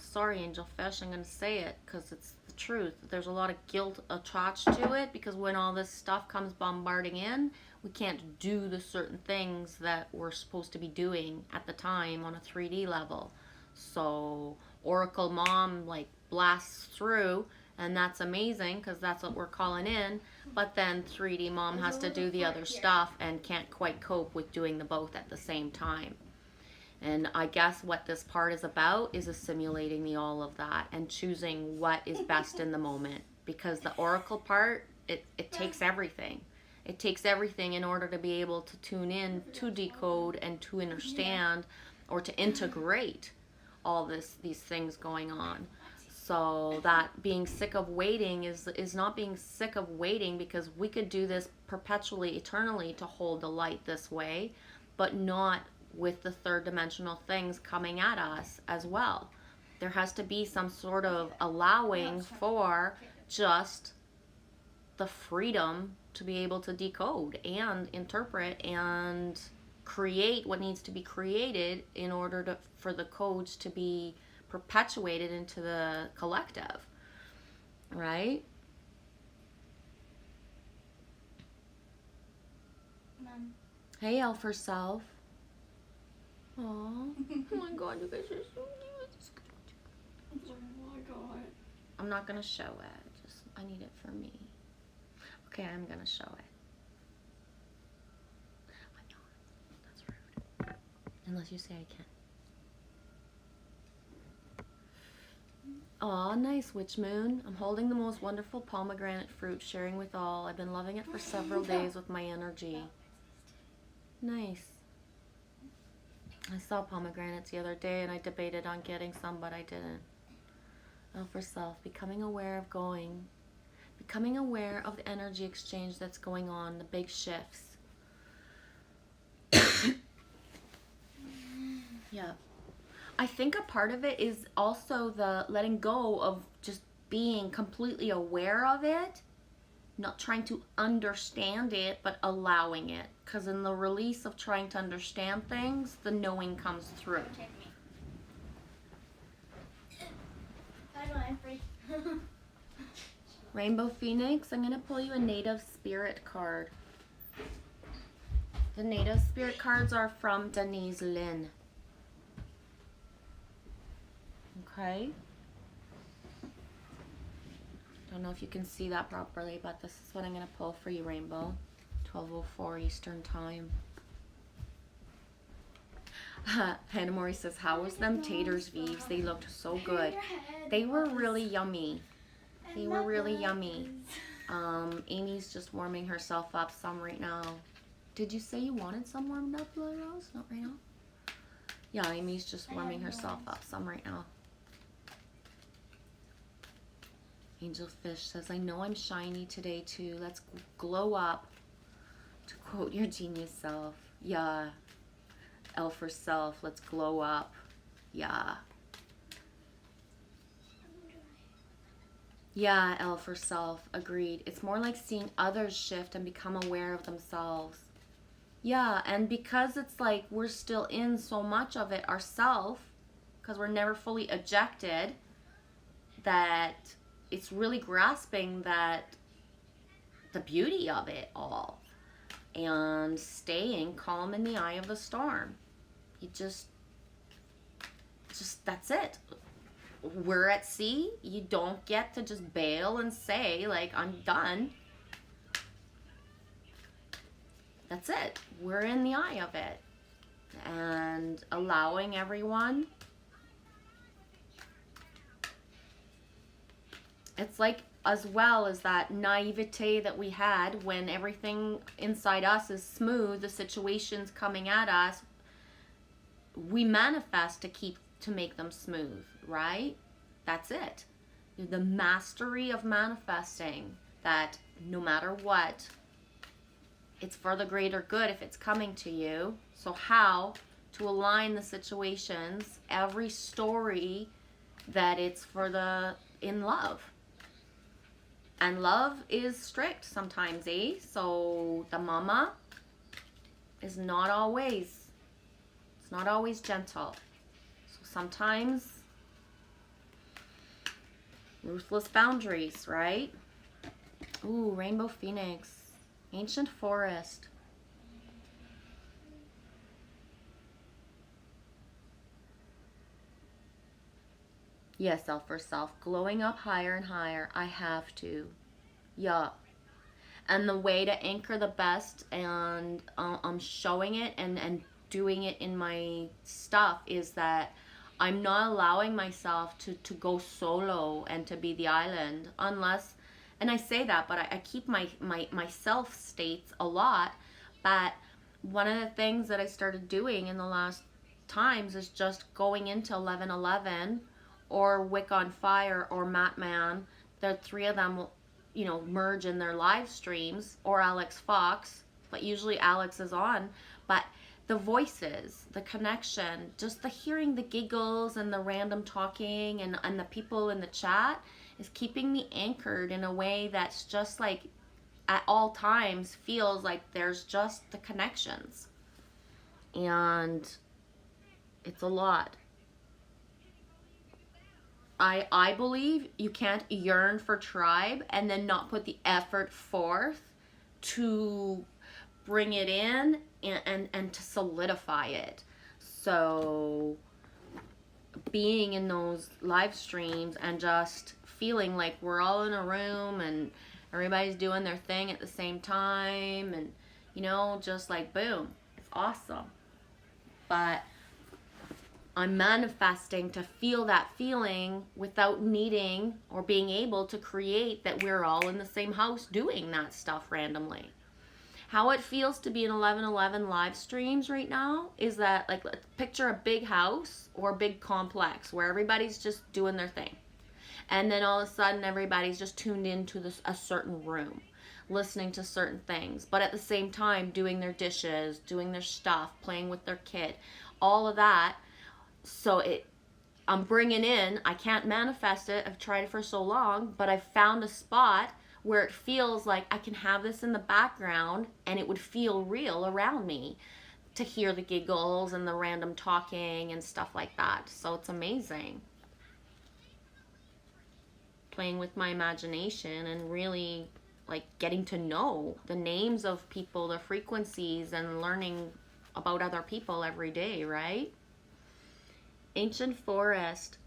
sorry Angelfish, I'm going to say it because it's the truth. There's a lot of guilt attached to it because when all this stuff comes bombarding in, we can't do the certain things that we're supposed to be doing at the time on a 3D level. So Oracle Mom like blasts through, and that's amazing because that's what we're calling in. But then 3D Mom has to do the other stuff and can't quite cope with doing the both at the same time. And I guess what this part is about is assimilating the all of that and choosing what is best in the moment. Because the Oracle part, it takes everything. It takes everything in order to be able to tune in, to decode, and to understand, or to integrate all these things going on. So that being sick of waiting is not being sick of waiting, because we could do this perpetually, eternally, to hold the light this way, but not with the third dimensional things coming at us as well. There has to be some sort of allowing for just the freedom to be able to decode and interpret and create what needs to be created in order for the codes to be perpetuated into the collective, right? Hey, Elf herself. Aw. Oh my God, you guys are so cute. Oh my God. I'm not gonna show it. Just, I need it for me. Okay, I'm gonna show it. I know. That's rude. Unless you say I can. Aw, nice, Witch Moon. I'm holding the most wonderful pomegranate fruit, sharing with all. I've been loving it for several days with my energy. Nice. I saw pomegranates the other day and I debated on getting some, but I didn't. Oh, for self, becoming aware of becoming aware of the energy exchange that's going on, the big shifts. Yeah. I think a part of it is also the letting go of just being completely aware of it, not trying to understand it, but allowing it. Because in the release of trying to understand things, the knowing comes through. I'm free. Rainbow Phoenix, I'm going to pull you a Native Spirit card. The Native Spirit cards are from Denise Lynn. Okay. Don't know if you can see that properly, but this is what I'm going to pull for you, Rainbow. 12:04 Eastern Time. Hannah Mori says, how was them taters, Vives? They looked so good. They were really yummy. They were really yummy. Amy's just warming herself up some right now. Did you say you wanted some warmed up, Lily Rose? Not right now? Yeah, Amy's just warming herself up some right now. Angel Fish says, I know I'm shiny today too. Let's glow up. To quote your genius self. Yeah. Elf herself, let's glow up. Yeah. Yeah, Elf herself, agreed. It's more like seeing others shift and become aware of themselves. Yeah, and because it's like we're still in so much of it ourselves, because we're never fully ejected, that it's really grasping that the beauty of it all and staying calm in the eye of the storm. You just that's it. We're at sea. You don't get to just bail and say, like, I'm done. That's it. We're in the eye of it. And allowing everyone. It's like, as well as that naivete that we had when everything inside us is smooth, the situations coming at us, we manifest to make them smooth, right? That's it. The mastery of manifesting that no matter what, it's for the greater good if it's coming to you. So how to align the situations, every story, that it's for the in love. And love is strict sometimes, eh? So the mama is not always, it's not always gentle. So sometimes ruthless boundaries, right? Ooh, Rainbow Phoenix. Ancient Forest. Yes, self for self. Glowing up higher and higher. I have to. Yeah. And the way to anchor the best, and I'm showing it and doing it in my stuff, is that I'm not allowing myself to go solo and to be the island unless, and I say that, but I keep my self states a lot. But one of the things that I started doing in the last times is just going into 11:11 or Wick on Fire or Matt Man. The three of them will, you know, merge in their live streams, or Alex Fox, but usually Alex is on. But the voices, the connection, just the hearing the giggles and the random talking and the people in the chat is keeping me anchored in a way that's just like at all times feels like there's just the connections. And it's a lot. I believe you can't yearn for tribe and then not put the effort forth to bring it in and to solidify it. So being in those live streams and just feeling like we're all in a room and everybody's doing their thing at the same time, and you know, just like boom, it's awesome. But I'm manifesting to feel that feeling without needing or being able to create that we're all in the same house doing that stuff randomly. How it feels to be in 1111 live streams right now is that, like, picture a big house or a big complex where everybody's just doing their thing. And then all of a sudden everybody's just tuned into a certain room, listening to certain things, but at the same time doing their dishes, doing their stuff, playing with their kid, all of that. So I'm bringing in, I can't manifest it, I've tried it for so long, but I've found a spot where it feels like I can have this in the background and it would feel real around me to hear the giggles and the random talking and stuff like that. So it's amazing. Playing with my imagination and really like getting to know the names of people, the frequencies, and learning about other people every day, right? Ancient forest.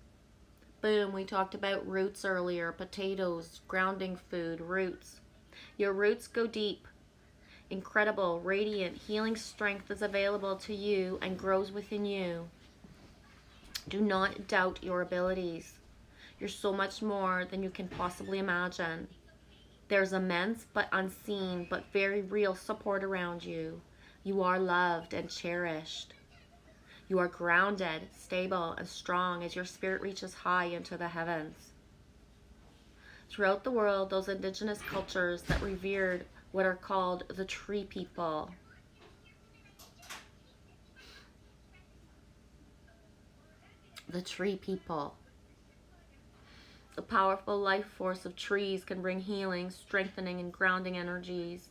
Boom, we talked about roots earlier, potatoes, grounding food, roots. Your roots go deep. Incredible, radiant, healing strength is available to you and grows within you. Do not doubt your abilities. You're so much more than you can possibly imagine. There's immense but unseen but very real support around you. You are loved and cherished. You are grounded, stable, and strong as your spirit reaches high into the heavens. Throughout the world, those indigenous cultures that revered what are called the tree people. The tree people. The powerful life force of trees can bring healing, strengthening, and grounding energies.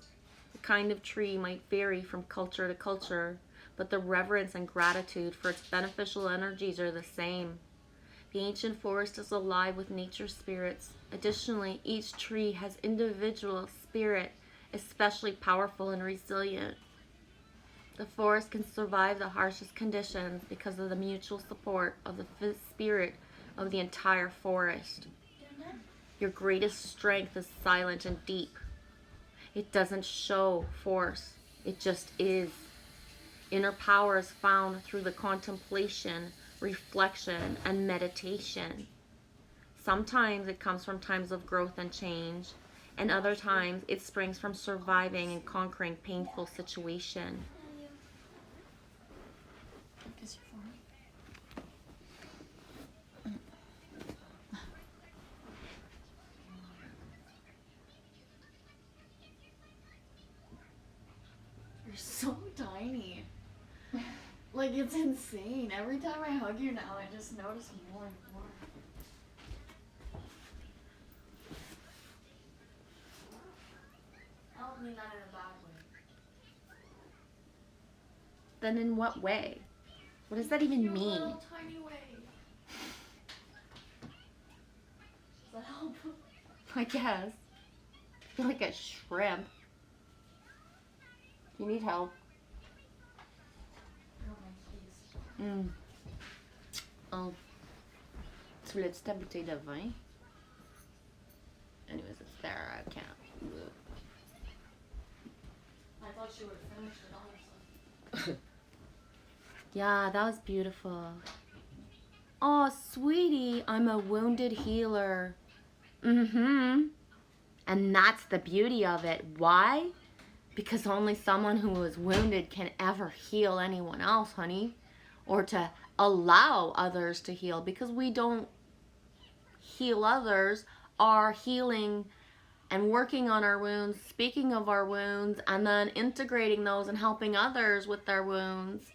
The kind of tree might vary from culture to culture, but the reverence and gratitude for its beneficial energies are the same. The ancient forest is alive with nature's spirits. Additionally, each tree has individual spirit, especially powerful and resilient. The forest can survive the harshest conditions because of the mutual support of the spirit of the entire forest. Your greatest strength is silent and deep. It doesn't show force, it just is. Inner power is found through the contemplation, reflection, and meditation. Sometimes it comes from times of growth and change, and other times it springs from surviving and conquering painful situation. You're so tiny. Like, it's insane. Every time I hug you now, I just notice more and more. I don't mean that in a bad way. Then in what way? What does that even Your mean? little tiny way. Does that help? I guess. I feel like a shrimp. You need help. Oh. Tu voulais-tu ta bouteille de vin? Anyways, it's there. I can't. I thought she would have finished it all herself. Yeah, that was beautiful. Oh, sweetie, I'm a wounded healer. And that's the beauty of it. Why? Because only someone who was wounded can ever heal anyone else, honey. Or to allow others to heal. Because we don't heal others are healing and working on our wounds, speaking of our wounds, and then integrating those and helping others with their wounds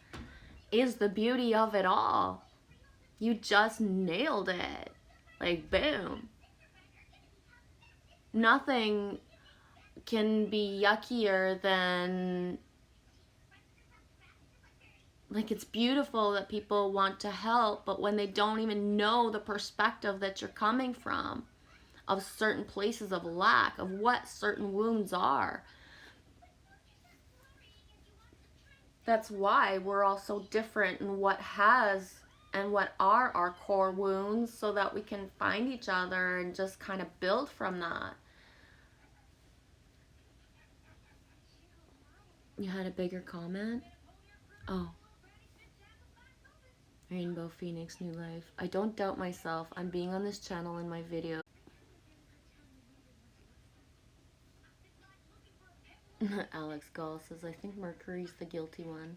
is the beauty of it all. You just nailed it. Like, boom. Nothing can be yuckier than, like, it's beautiful that people want to help, but when they don't even know the perspective that you're coming from, of certain places of lack, of what certain wounds are. That's why we're all so different in what has and what are our core wounds, so that we can find each other and just kind of build from that. You had a bigger comment? Oh. Rainbow Phoenix New Life. I don't doubt myself. I'm being on this channel in my video. Alex Gall says, I think Mercury's the guilty one.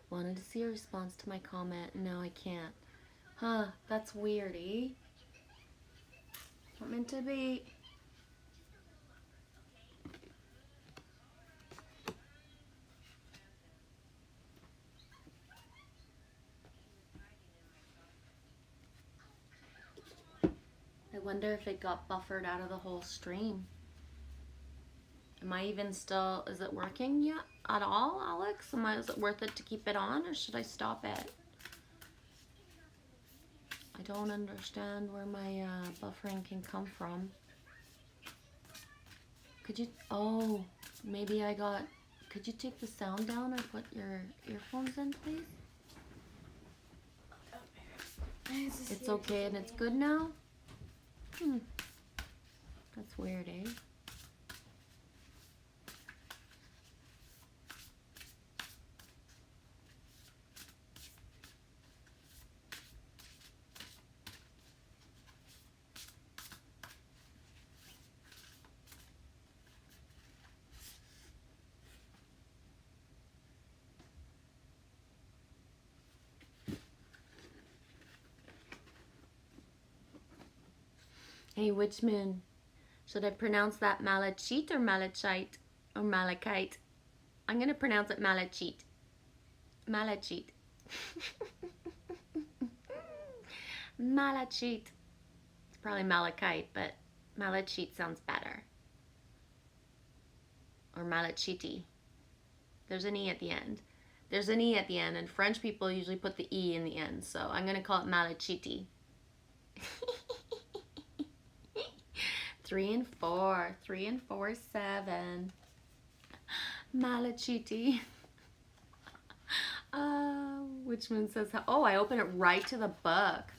Wanted to see a response to my comment. No, I can't. Huh, that's weird, eh? Not meant to be. I wonder if it got buffered out of the whole stream. Am I even still, is it working yet at all, Alex? Is it worth it to keep it on, or should I stop it? I don't understand where my buffering can come from. Could you, oh, maybe I got, could you take the sound down or put your earphones in, please? It's okay and it's good now? That's weird, eh? Hey, Witchman, should I pronounce that malachite or malachite or malachite? I'm going to pronounce it malachite. Malachite. Malachite. It's probably malachite, but malachite sounds better. Or malachite. There's an E at the end. There's an E at the end, and French people usually put the E in the end, so I'm going to call it malachite. 3 and 4. 3 and 4 is 7. Malachite. Witchman says, oh, I open it right to the book.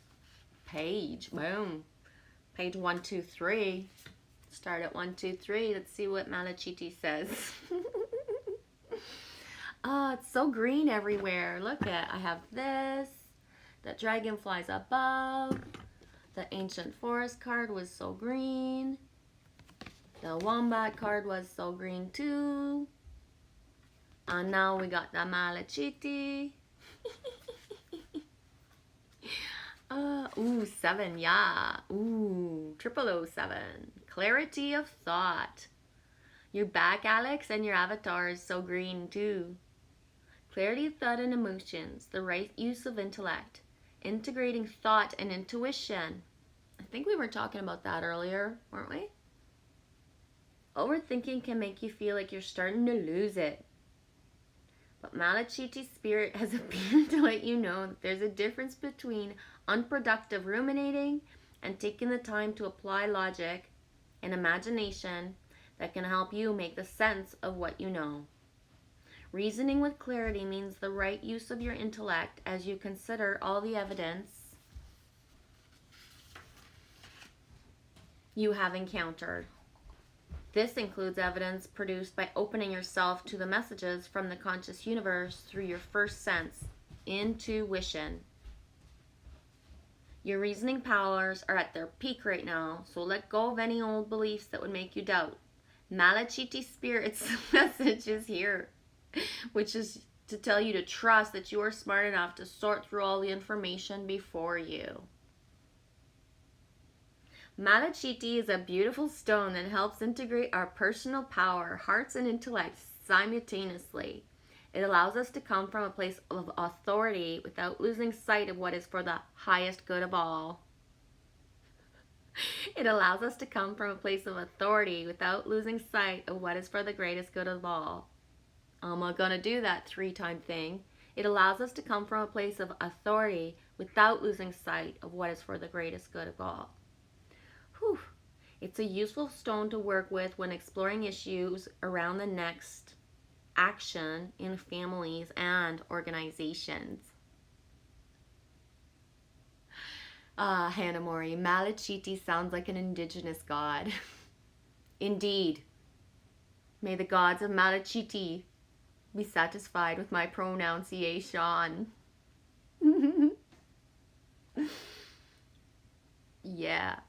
Page. Boom. Page 1, 2, 3. Start at 1, 2, 3. Let's see what Malachite says. Oh, it's so green everywhere. Look at, I have this. The dragonflies above. The ancient forest card was so green. The wombat card was so green too. And now we got the Malachite. Ooh, 7, yeah. Ooh, 007. Clarity of thought. You're back, Alex, and your avatar is so green too. Clarity of thought and emotions. The right use of intellect. Integrating thought and intuition. I think we were talking about that earlier, weren't we? Overthinking can make you feel like you're starting to lose it. But Malachite's spirit has appeared to let you know that there's a difference between unproductive ruminating and taking the time to apply logic and imagination that can help you make the sense of what you know. Reasoning with clarity means the right use of your intellect as you consider all the evidence you have encountered. This includes evidence produced by opening yourself to the messages from the conscious universe through your first sense, intuition. Your reasoning powers are at their peak right now, so let go of any old beliefs that would make you doubt. Malachite Spirit's message is here, which is to tell you to trust that you are smart enough to sort through all the information before you. Malachite is a beautiful stone that helps integrate our personal power, hearts, and intellect simultaneously. It allows us to come from a place of authority without losing sight of what is for the highest good of all. It allows us to come from a place of authority without losing sight of what is for the greatest good of all. I'm not going to do that 3-time thing. It allows us to come from a place of authority without losing sight of what is for the greatest good of all. Whew. It's a useful stone to work with when exploring issues around the next action in families and organizations. Hannah Mori, Malachite sounds like an indigenous god. Indeed. May the gods of Malachite be satisfied with my pronunciation. Yeah.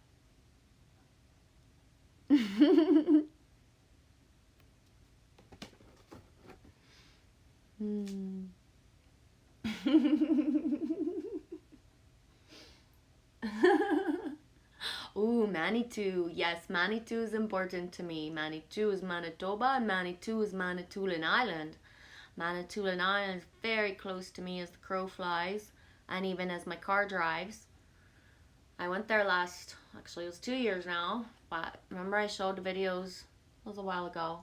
Ooh, Manitou. Yes, Manitou is important to me. Manitou is Manitoba and Manitou is Manitoulin Island. Manitoulin Island is very close to me as the crow flies and even as my car drives. I went there actually it was 2 years now, but remember I showed the videos, it was a while ago.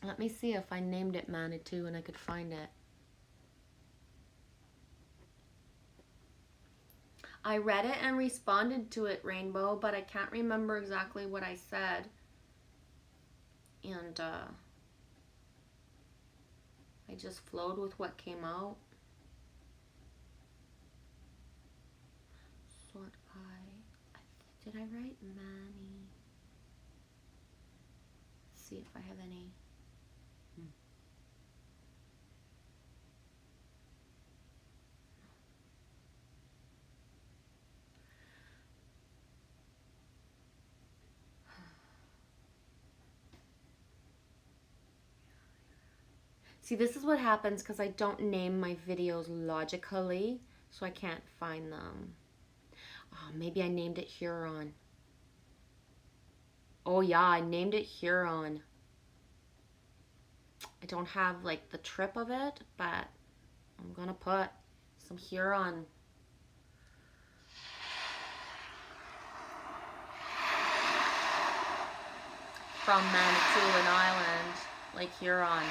Let me see if I named it Manitou and I could find it. I read it and responded to it, Rainbow, but I can't remember exactly what I said. And I just flowed with what came out. Sort I. Did I write Manny? Let's see if I have any. See, this is what happens because I don't name my videos logically, so I can't find them. Oh, maybe I named it Huron. Oh yeah, I named it Huron. I don't have like the trip of it, but I'm gonna put some Huron. From Manitoulin Island, Lake Huron.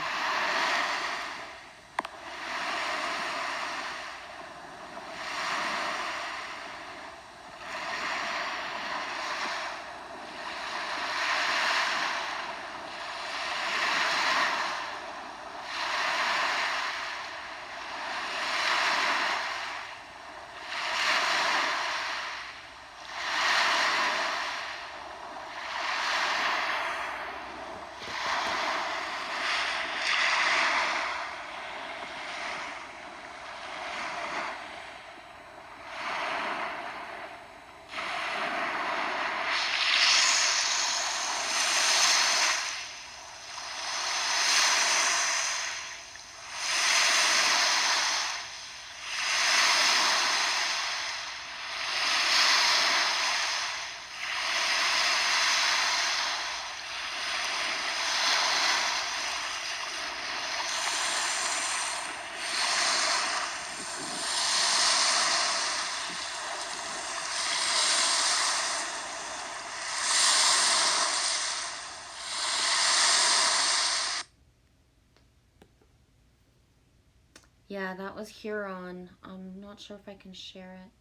Yeah, that was Huron. I'm not sure if I can share it.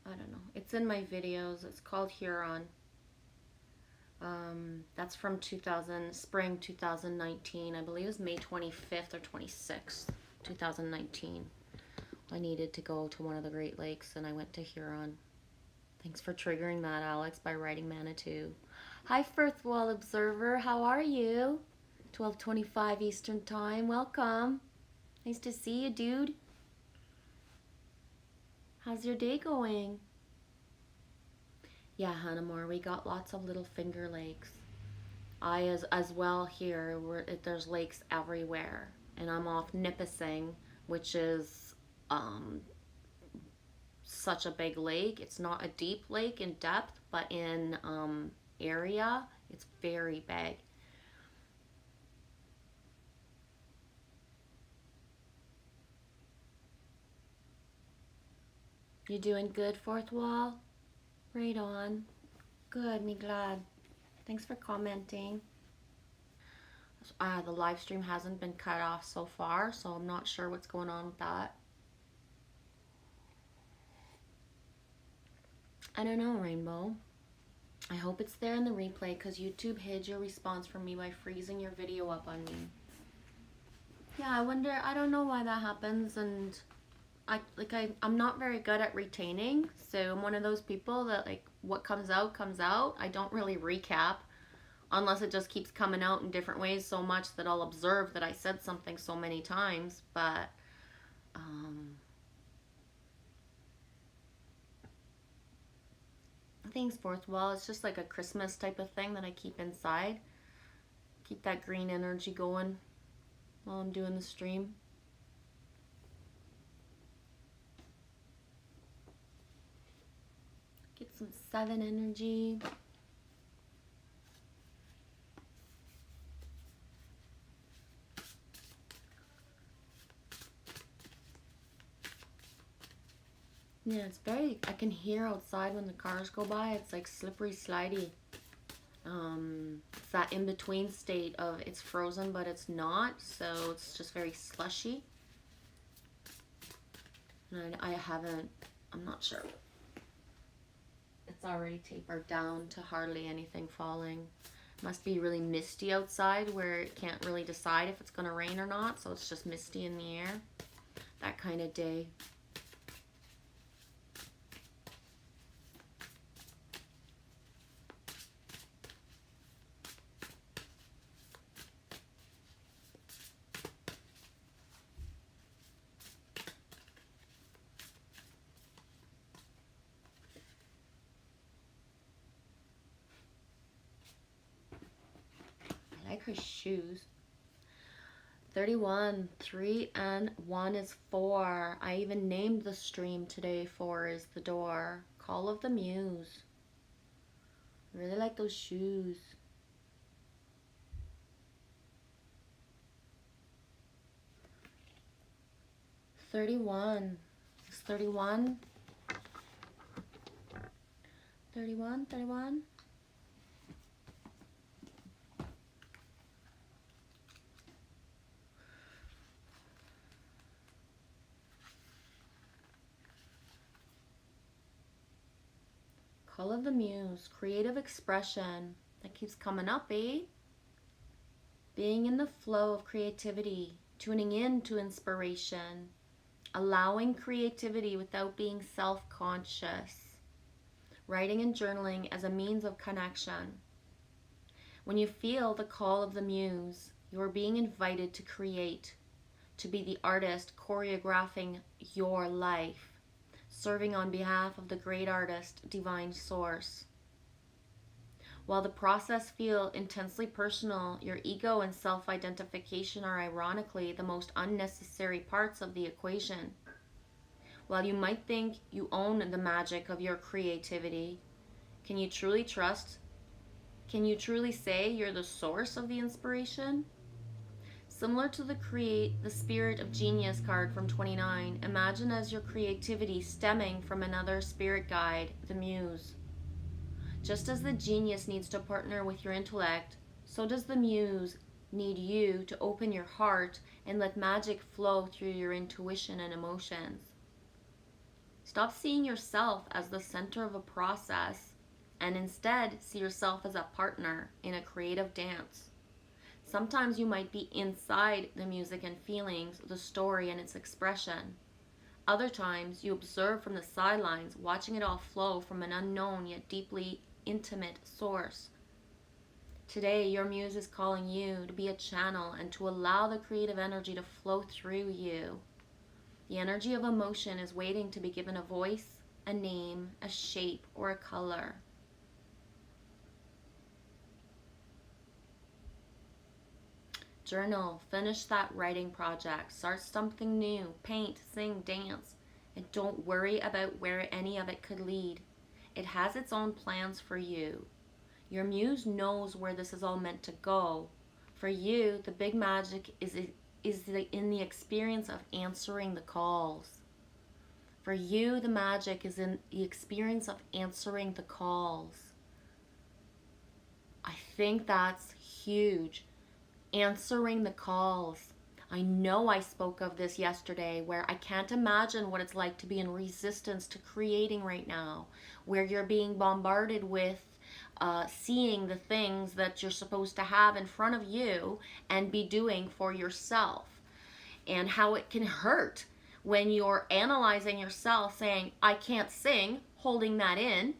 I don't know. It's in my videos. It's called Huron. That's from spring 2019. I believe it was May 25th or 26th, 2019. I needed to go to one of the Great Lakes and I went to Huron. Thanks for triggering that, Alex, by writing Manitou. Hi, Firth Wall Observer. How are you? 12:25 Eastern Time. Welcome. Nice to see you, dude. How's your day going? Yeah, Hannah Moore, we got lots of little Finger Lakes. as well here, there's lakes everywhere. And I'm off Nipissing, which is such a big lake. It's not a deep lake in depth, but in area, it's very big. You doing good, fourth wall? Right on. Good, me glad. Thanks for commenting. The live stream hasn't been cut off so far, so I'm not sure what's going on with that. I don't know, Rainbow. I hope it's there in the replay, because YouTube hid your response from me by freezing your video up on me. Yeah, I wonder, I don't know why that happens, and I'm not very good at retaining, so I'm one of those people that, like, what comes out, comes out. I don't really recap, unless it just keeps coming out in different ways so much that I'll observe that I said something so many times, but, thanks, fourth wall. It's just like a Christmas type of thing that I keep inside. Keep that green energy going while I'm doing the stream. Get some 7 energy. Yeah, it's very, I can hear outside when the cars go by, it's like slippery, slidey. It's that in-between state of it's frozen but it's not, so it's just very slushy. And I'm not sure. It's already tapered down to hardly anything falling. Must be really misty outside where it can't really decide if it's going to rain or not, so it's just misty in the air. That kind of day. Her shoes. 31, 3 and 1 is 4. I even named the stream today 4 is the door. Call of the Muse. I really like those shoes. It's 31. 31. Call of the Muse, creative expression. That keeps coming up, eh? Being in the flow of creativity, tuning in to inspiration, allowing creativity without being self-conscious, writing and journaling as a means of connection. When you feel the call of the Muse, you are being invited to create, to be the artist choreographing your life, serving on behalf of the great artist, divine source. While the process feels intensely personal, your ego and self-identification are ironically the most unnecessary parts of the equation. While you might think you own the magic of your creativity, can you truly trust? Can you truly say you're the source of the inspiration? Similar to the Spirit of Genius card from 29, imagine as your creativity stemming from another spirit guide, the Muse. Just as the genius needs to partner with your intellect, so does the Muse need you to open your heart and let magic flow through your intuition and emotions. Stop seeing yourself as the center of a process and instead see yourself as a partner in a creative dance. Sometimes you might be inside the music and feelings, the story and its expression. Other times you observe from the sidelines, watching it all flow from an unknown yet deeply intimate source. Today, your Muse is calling you to be a channel and to allow the creative energy to flow through you. The energy of emotion is waiting to be given a voice, a name, a shape, or a color. journal, finish that writing project, start something new, paint, sing, dance, and don't worry about where any of it could lead. It has its own plans for you. Your muse knows where this is all meant to go. For you, the big magic is in the experience of answering the calls. For you, the magic is in the experience of answering the calls. I think that's huge. Answering the calls. I know I spoke of this yesterday, where I can't imagine what it's like to be in resistance to creating right now, where you're being bombarded with seeing the things that you're supposed to have in front of you and be doing for yourself, and how it can hurt when you're analyzing yourself, saying, I can't sing, holding that in,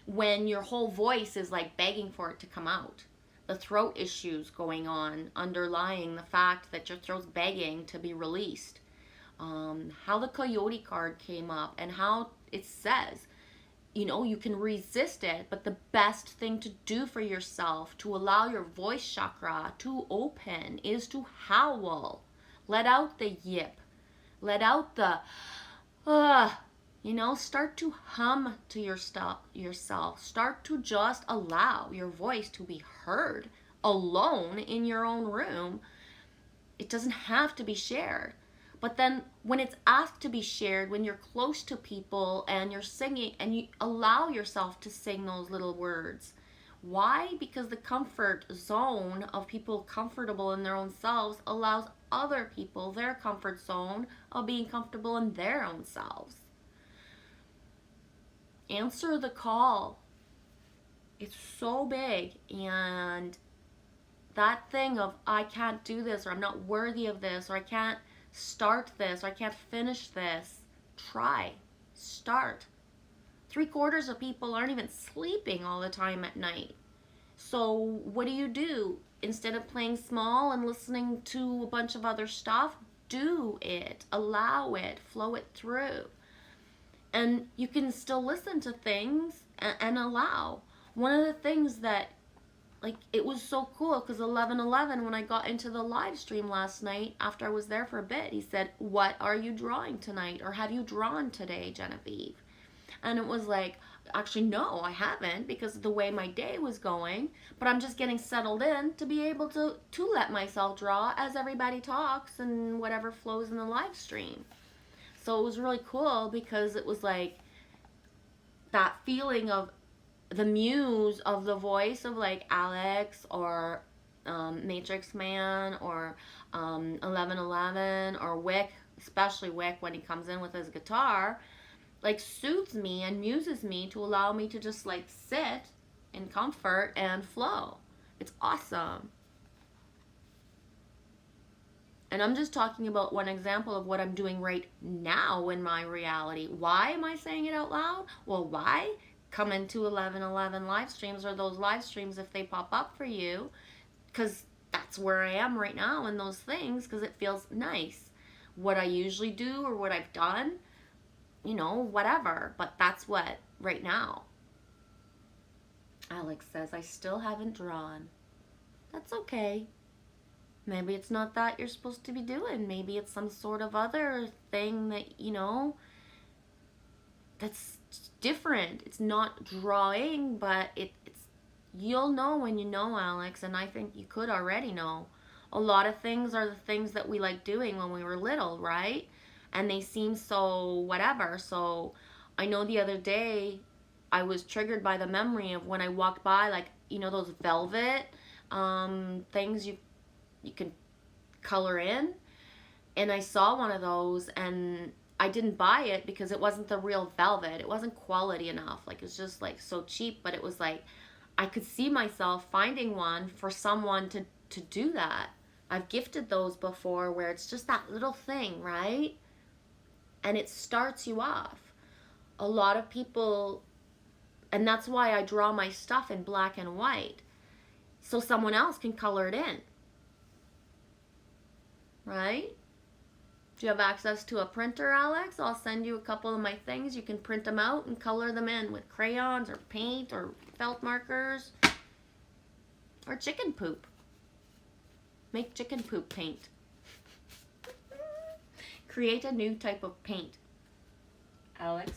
when your whole voice is like begging for it to come out. The throat issues going on, underlying the fact that your throat's begging to be released. How the coyote card came up, and how it says, you know, you can resist it, but the best thing to do for yourself to allow your voice chakra to open is to howl. Let out the yip. Let out the, start to hum to yourself. Start to just allow your voice to be heard alone in your own room. It doesn't have to be shared. But then when it's asked to be shared, when you're close to people and you're singing and you allow yourself to sing those little words. Why? Because the comfort zone of people comfortable in their own selves allows other people their comfort zone of being comfortable in their own selves. Answer the call. It's so big, and that thing of I can't do this, or I'm not worthy of this, or I can't start this, or I can't finish this. Try. Start. 3/4 of people aren't even sleeping all the time at night. So what do? Instead of playing small and listening to a bunch of other stuff, do it. Allow it. Flow it through. And you can still listen to things and allow. One of the things that, like, it was so cool, because 11/11, when I got into the live stream last night, after I was there for a bit, he said, what are you drawing tonight? Or have you drawn today, Genevieve? And it was like, actually, no, I haven't, because of the way my day was going. But I'm just getting settled in to be able to let myself draw as everybody talks and whatever flows in the live stream. So it was really cool, because it was like that feeling of the muse of the voice of like Alex or Matrix Man or 11/11 or Wick, especially Wick when he comes in with his guitar, like soothes me and muses me to allow me to just like sit in comfort and flow. It's awesome. And I'm just talking about one example of what I'm doing right now in my reality. Why am I saying it out loud? Well, why? Come into 11/11 live streams, or those live streams if they pop up for you, because that's where I am right now in those things, because it feels nice. What I usually do or what I've done, whatever, but that's what right now. Alex says, I still haven't drawn. That's okay. Maybe it's not that you're supposed to be doing. Maybe it's some sort of other thing that, that's different. It's not drawing, but it's you'll know when you know, Alex, and I think you could already know. A lot of things are the things that we like doing when we were little, right? And they seem so whatever. So I know the other day I was triggered by the memory of when I walked by, like, those velvet things you can color in, and I saw one of those, and I didn't buy it because it wasn't the real velvet. It wasn't quality enough. Like, it was just like so cheap, but it was like I could see myself finding one for someone to do that. I've gifted those before, where it's just that little thing, right? And it starts you off. A lot of people, and that's why I draw my stuff in black and white, so someone else can color it in. Right? Do you have access to a printer, Alex? I'll send you a couple of my things. You can print them out and color them in with crayons or paint or felt markers or chicken poop. Make chicken poop paint. Create a new type of paint. Alex?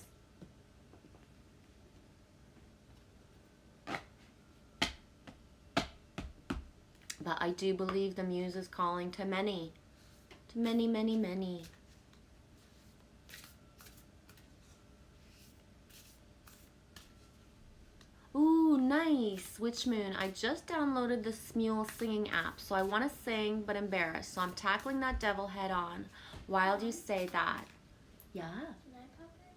But I do believe the muse is calling to many. To many, many, many. Ooh, nice. Witch Moon. I just downloaded the Smule singing app, so I want to sing but embarrassed. So I'm tackling that devil head on. While you say that. Yeah? Can I pop it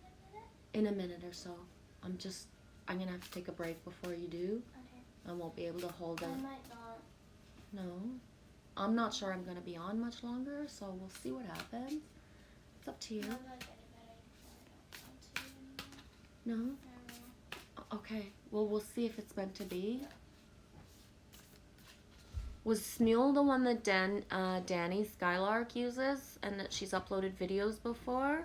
in a minute? In a minute or so. I'm going to have to take a break before you do. Okay. I won't be able to hold I it. might not. No. I'm not sure I'm going to be on much longer, so we'll see what happens. It's up to you. I'm not getting better before I don't want to anymore. No? I don't know. Okay. Well, we'll see if it's meant to be. Was Smule the one that Danny Skylark uses and that she's uploaded videos before?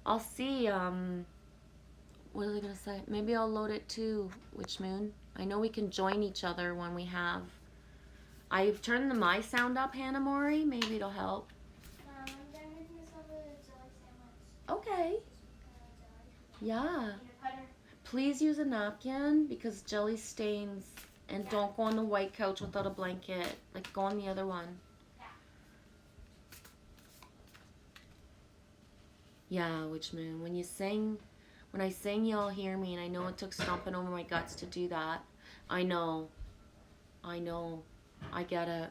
I'll see, what was I gonna say? Maybe I'll load it too, Witch Moon. I know we can join each other when we have. I've turned the my sound up, Hannah Mori. Maybe it'll help. I'm gonna make myself a jelly sandwich. Okay. Yeah. Peanut butter. Please use a napkin because jelly stains. And don't go on the white couch without a blanket. Like, go on the other one. Yeah, Witch Moon. When I sing, y'all hear me. And I know it took stomping over my guts to do that. I know. I get it.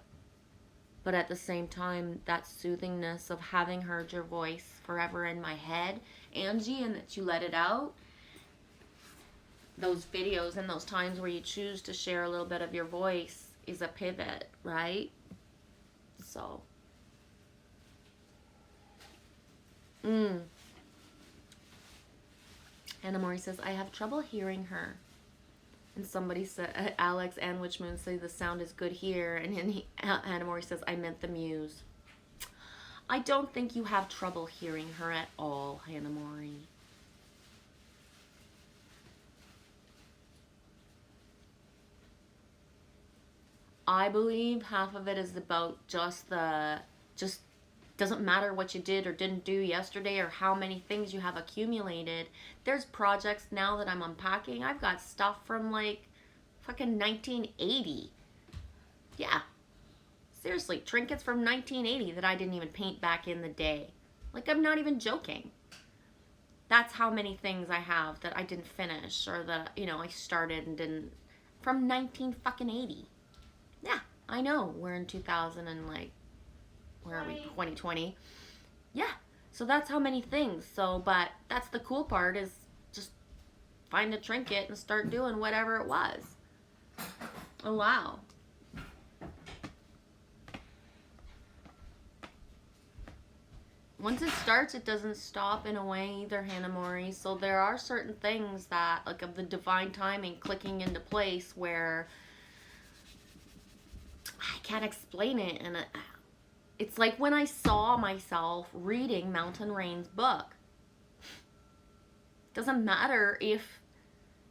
But at the same time, that soothingness of having heard your voice forever in my head, Angie, and that you let it out. Those videos and those times where you choose to share a little bit of your voice is a pivot, right? So. Hannah Mori says, I have trouble hearing her. And somebody said, Alex and Witch Moon say the sound is good here. And then Hannah Mori says, I meant the muse. I don't think you have trouble hearing her at all, Hannah Mori. I believe half of it is about just doesn't matter what you did or didn't do yesterday or how many things you have accumulated. There's projects now that I'm unpacking. I've got stuff from like fucking 1980. Yeah. Seriously, trinkets from 1980 that I didn't even paint back in the day. Like, I'm not even joking. That's how many things I have that I didn't finish or that, you know, I started and didn't. From 1980. Yeah, I know. We're in 2000 and like, where are we? 2020. Yeah. So that's how many things. So, but that's the cool part is just find a trinket and start doing whatever it was. Oh, wow. Once it starts, it doesn't stop in a way either, Hannah Mori. So there are certain things that, like of the divine timing clicking into place where I can't explain it. And it's like when I saw myself reading Mountain Rain's book. Doesn't matter if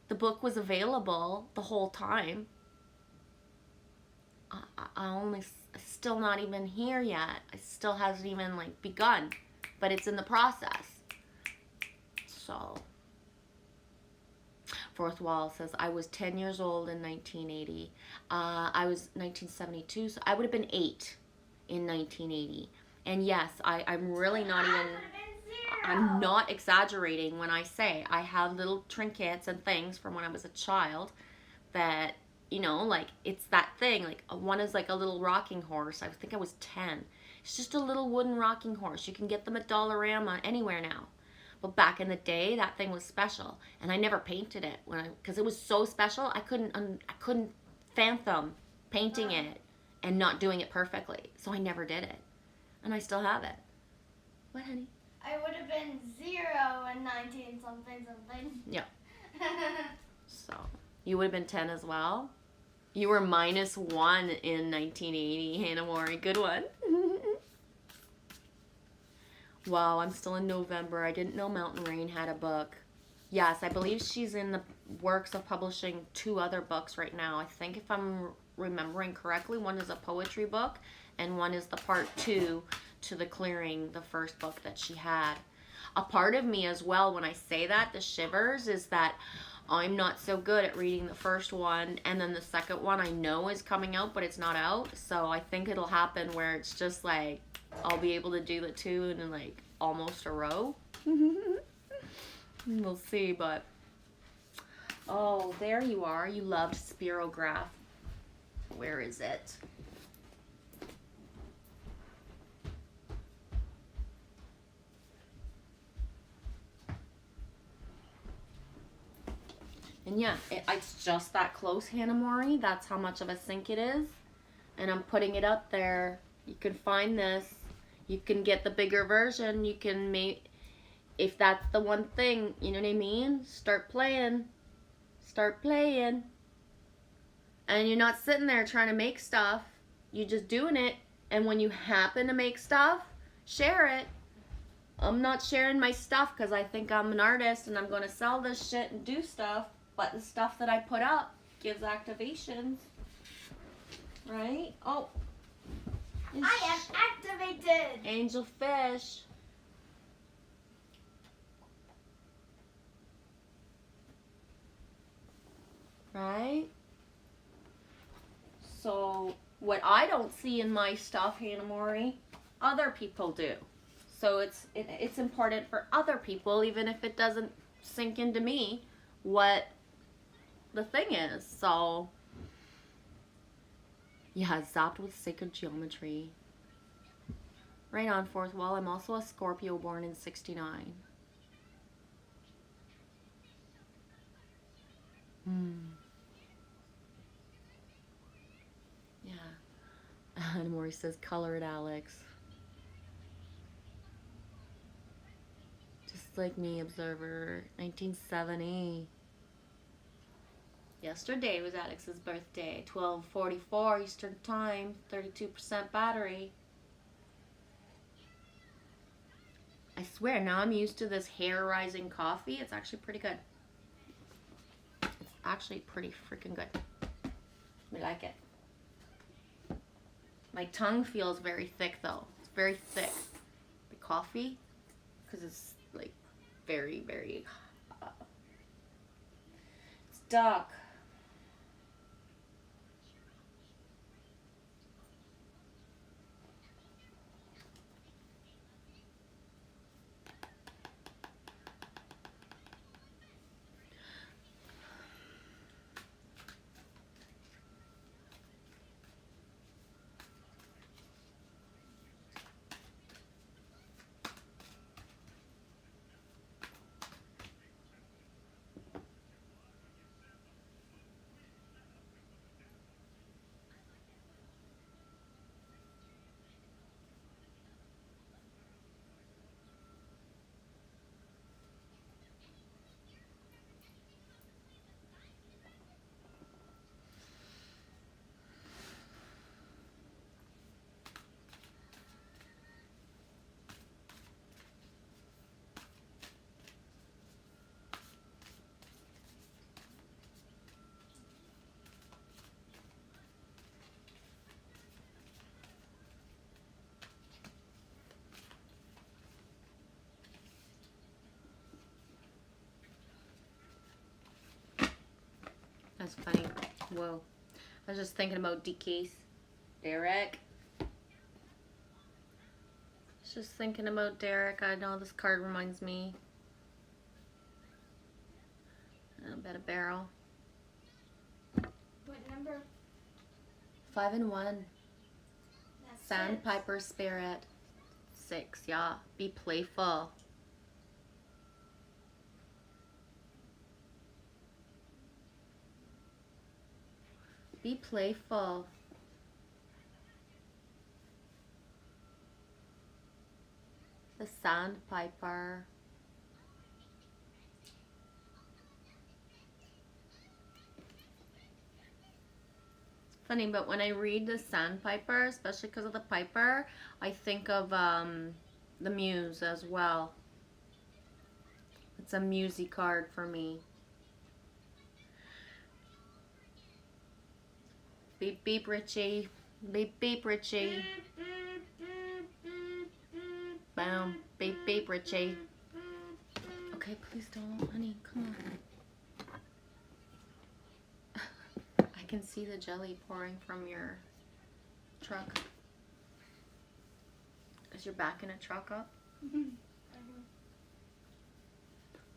the book was available the whole time. I still not even here yet. It still hasn't even like begun, but it's in the process. So, Fourth Wall says, I was 10 years old in 1980. I was 1972, so I would have been 8 in 1980. And yes, I'm really not even, I'm not exaggerating when I say I have little trinkets and things from when I was a child that, you know, like, it's that thing. Like, one is like a little rocking horse. I think I was 10. It's just a little wooden rocking horse. You can get them at Dollarama anywhere now. But back in the day, that thing was special. And I never painted it because it was so special. I couldn't fathom painting it and not doing it perfectly. So I never did it. And I still have it. What, honey? I would have been 0 and 19 something. Yeah. So, you would have been 10 as well? You were -1 in 1980, Hannah Mori. Good one. Wow, I'm still in November. I didn't know Mountain Rain had a book. Yes, I believe she's in the works of publishing 2 other books right now. I think if I'm remembering correctly. One is a poetry book, and one is the part 2 to the clearing, the first book that she had. A part of me as well, when I say that, the shivers, is that I'm not so good at reading the first one, and then the second one I know is coming out, but it's not out. So I think it'll happen where it's just like I'll be able to do the 2 in like almost a row. We'll see, but oh, there you are. You loved Spirograph. Where is it? And yeah, it's just that close, Hannah Mori. That's how much of a sink it is. And I'm putting it up there. You can find this. You can get the bigger version. You can make, if that's the one thing, you know what I mean? Start playing. Start playing. And you're not sitting there trying to make stuff. You're just doing it. And when you happen to make stuff, share it. I'm not sharing my stuff because I think I'm an artist and I'm going to sell this shit and do stuff. But the stuff that I put up gives activations. Right? Oh. I am activated. Angel fish. Right? So, what I don't see in my stuff, Hannah Mori, other people do. So it's important for other people, even if it doesn't sink into me, what the thing is. So, yeah, zapped with sacred geometry. Right on, fourth wall. I'm also a Scorpio born in 69. Yeah. And Maury says, color it, Alex. Just like me, observer. 1970. Yesterday was Alex's birthday. 12:44 Eastern Time. 32% battery. I swear, now I'm used to this hair rising coffee. It's actually pretty good. It's actually pretty freaking good. I like it. My tongue feels very thick though. It's very thick. The coffee, because it's like very, very, it's dark. That's funny. Whoa. I was just thinking about DK's. Derek. Just thinking about Derek. I know this card reminds me. A bit of barrel. What number? 5 and 1. That's Sandpiper spirit. 6. Yeah. Be playful. Be playful. The sandpiper. Funny, but when I read the sandpiper, especially because of the piper, I think of the muse as well. It's a musy card for me. Beep, beep, Richie. Beep, beep, Richie. Boom. Beep, beep, Richie. Okay, please don't, honey. Come on. I can see the jelly pouring from your truck. Is your back in a truck up?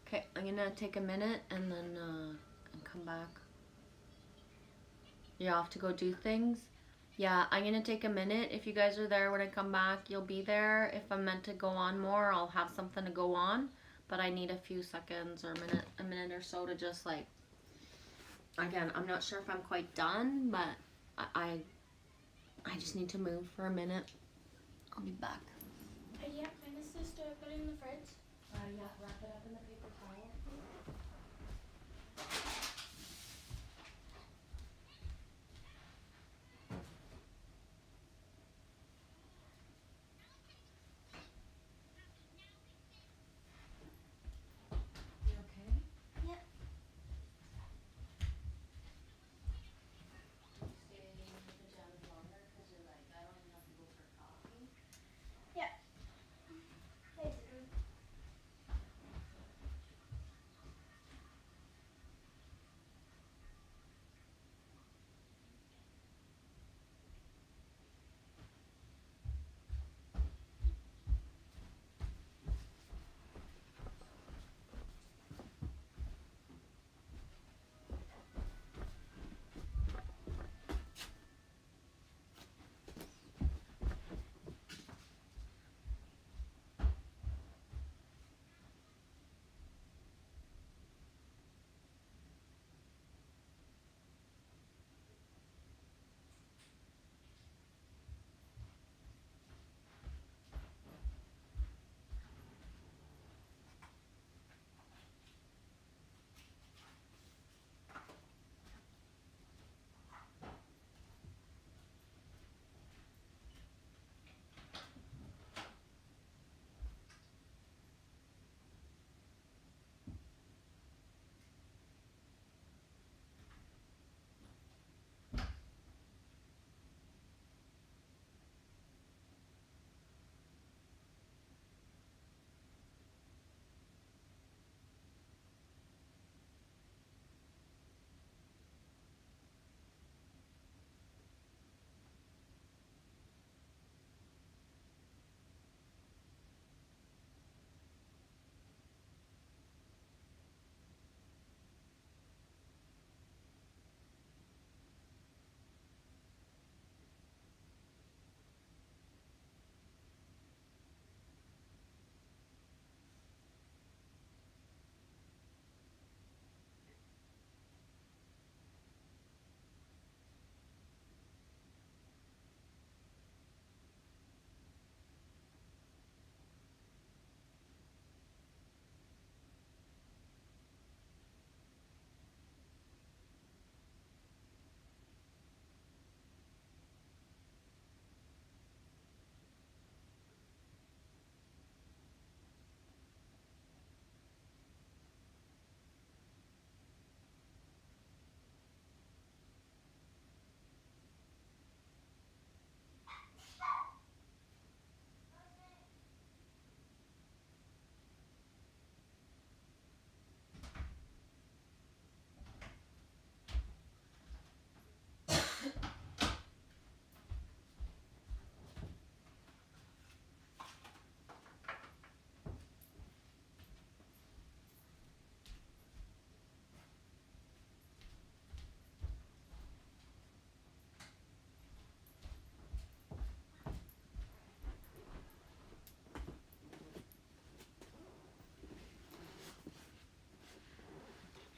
Okay, I'm gonna take a minute and then and come back. You're off to go do things? Yeah, I'm gonna take a minute. If you guys are there when I come back, you'll be there. If I'm meant to go on more, I'll have something to go on. But I need a few seconds or a minute or so to just like, again, I'm not sure if I'm quite done, but I just need to move for a minute. I'll be back. Yeah, finish this to put it in the fridge. Yeah, wrap it up in the paper towel. You okay? Yeah. Stay in your pajamas longer because you're like, I don't even have to go for coffee. Yeah. Hey, dude.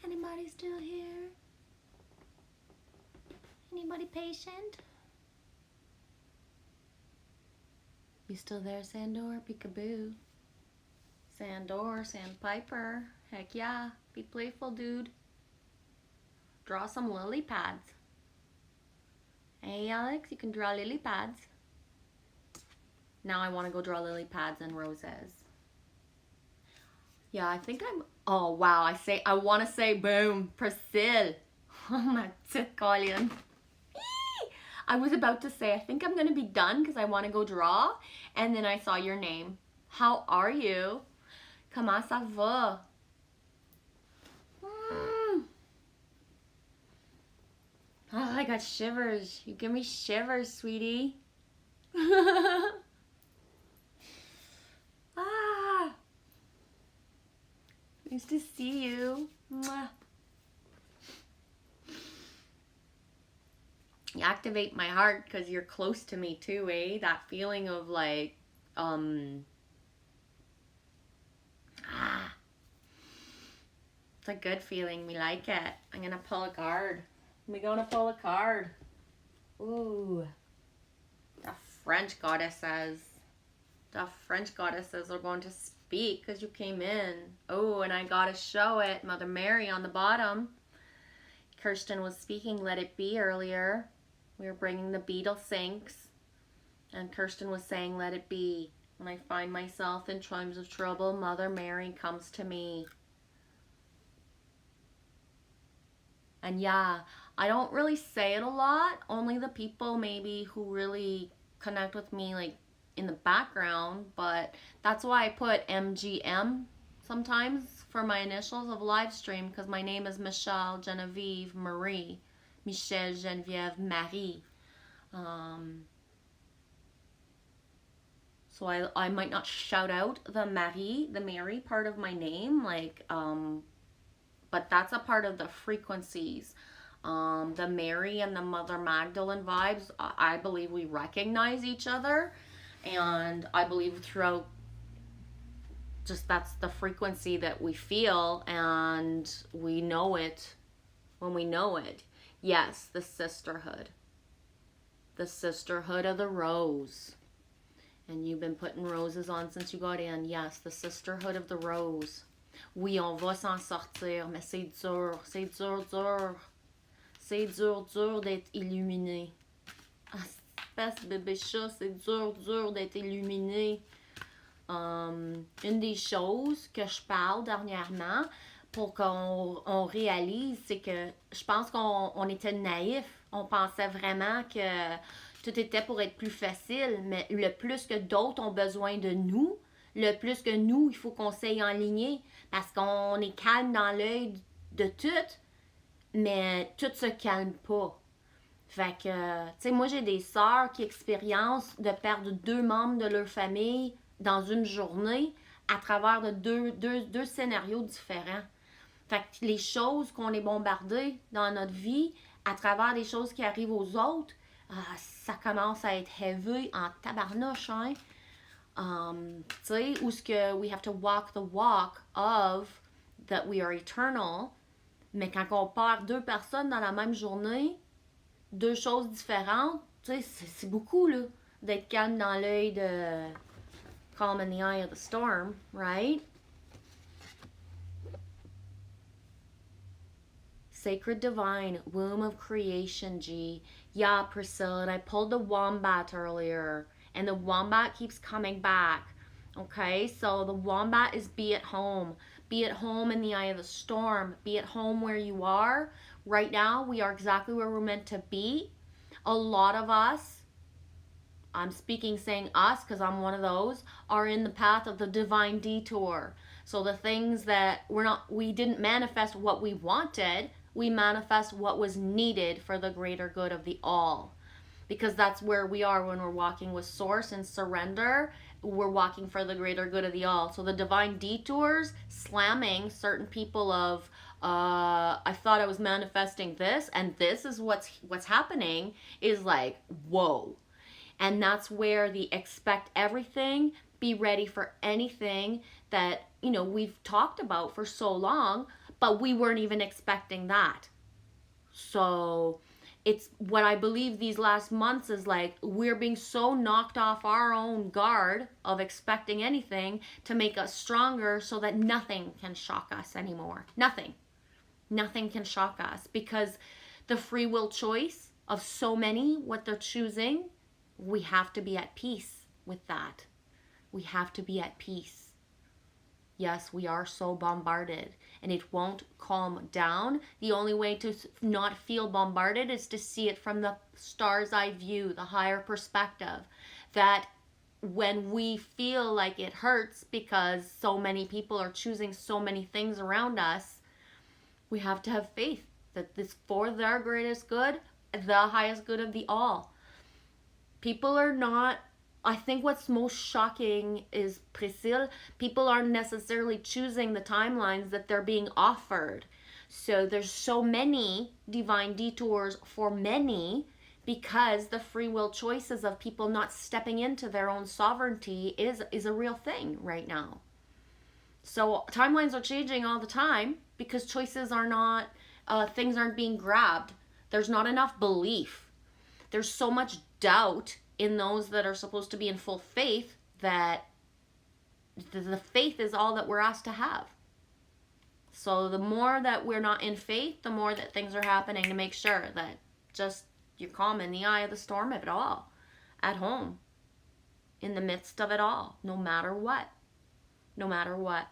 Anybody still here? Anybody patient? You still there, Sandor? Peekaboo. Sandor, Sandpiper. Heck yeah. Be playful, dude. Draw some lily pads. Hey, Alex, you can draw lily pads. Now I want to go draw lily pads and roses. Yeah, I think I'm... Oh, wow. I want to say boom. Priscilla. Oh, my tick, Colin. I was about to say, I think I'm going to be done because I want to go draw. And then I saw your name. How are you? Comment ça va? Oh, I got shivers. You give me shivers, sweetie. Ah. Nice to see you. Mwah. You activate my heart because you're close to me too, eh? That feeling of like, it's a good feeling. We like it. I'm gonna pull a card. We're gonna pull a card. Ooh. The French goddesses. The French goddesses are going to speak because you came in. Oh, and I gotta show it. Mother Mary on the bottom. Kirsten was speaking Let It Be earlier. We were bringing the beetle sinks. And Kirsten was saying Let It Be. When I find myself in times of trouble, Mother Mary comes to me. And yeah, I don't really say it a lot. Only the people maybe who really connect with me like in the background. But that's why I put MGM sometimes for my initials of live stream, because my name is Michelle Genevieve Marie. Michelle Genevieve Marie. So I might not shout out the Mary part of my name, like, but that's a part of the frequencies. The Mary and the Mother Magdalene vibes, I believe we recognize each other, and I believe throughout, just that's the frequency that we feel, and we know it when we know it. Yes, the sisterhood. The sisterhood of the rose. And you've been putting roses on since you got in. Yes, the sisterhood of the rose. Oui, on va s'en sortir, mais c'est dur. C'est dur, dur. C'est dur, dur d'être illuminé. Ah, espèce de bébé chat, c'est dur, dur d'être illuminé. Une des choses que je parle dernièrement pour qu'on réalise, c'est que je pense qu'on était naïfs. On pensait vraiment que tout était pour être plus facile, mais le plus que d'autres ont besoin de nous, le plus que nous, il faut qu'on s'aille enligner, parce qu'on est calme dans l'œil de tout, mais tout se calme pas. Fait que, tu sais, moi j'ai des sœurs qui expériencent de perdre 2 membres de leur famille dans une journée à travers de deux scénarios différents. Fait que les choses qu'on est bombardé dans notre vie, à travers des choses qui arrivent aux autres, ça commence à être heavy en tabarnouche, hein? Tu sais, où ce que we have to walk the walk of that we are eternal, mais quand on perd 2 personnes dans la même journée, 2 choses différentes, tu sais, c'est beaucoup, là, d'être calme dans l'œil de calm in the eye of the storm, right? Sacred Divine, Womb of Creation, G. Yeah, Priscilla, and I pulled the wombat earlier, and the wombat keeps coming back. Okay, so the wombat is be at home. Be at home in the eye of the storm. Be at home where you are. Right now, we are exactly where we're meant to be. A lot of us, I'm saying us because I'm one of those, are in the path of the divine detour. So the things that we didn't manifest what we wanted, we manifest what was needed for the greater good of the all. Because that's where we are when we're walking with Source and surrender. We're walking for the greater good of the all. So the divine detours, slamming certain people of, I thought I was manifesting this, and this is what's happening, is like, whoa. And that's where the expect everything, be ready for anything that, you know, we've talked about for so long, but we weren't even expecting that. So it's what I believe these last months is like, we're being so knocked off our own guard of expecting anything to make us stronger so that nothing can shock us anymore. Nothing can shock us, because the free will choice of so many, what they're choosing, we have to be at peace with that. We have to be at peace. Yes, we are so bombarded, and it won't calm down. The only way to not feel bombarded is to see it from the star's eye view, the higher perspective. That when we feel like it hurts because so many people are choosing so many things around us, we have to have faith that this for their greatest good, the highest good of the all. People are not, I think what's most shocking is, Priscille, people aren't necessarily choosing the timelines that they're being offered. So there's so many divine detours for many because the free will choices of people not stepping into their own sovereignty is a real thing right now. So timelines are changing all the time because choices are not, things aren't being grabbed. There's not enough belief. There's so much doubt in those that are supposed to be in full faith that the faith is all that we're asked to have. So the more that we're not in faith, the more that things are happening to make sure that just you're calm in the eye of the storm of it all, at home, in the midst of it all, no matter what. No matter what.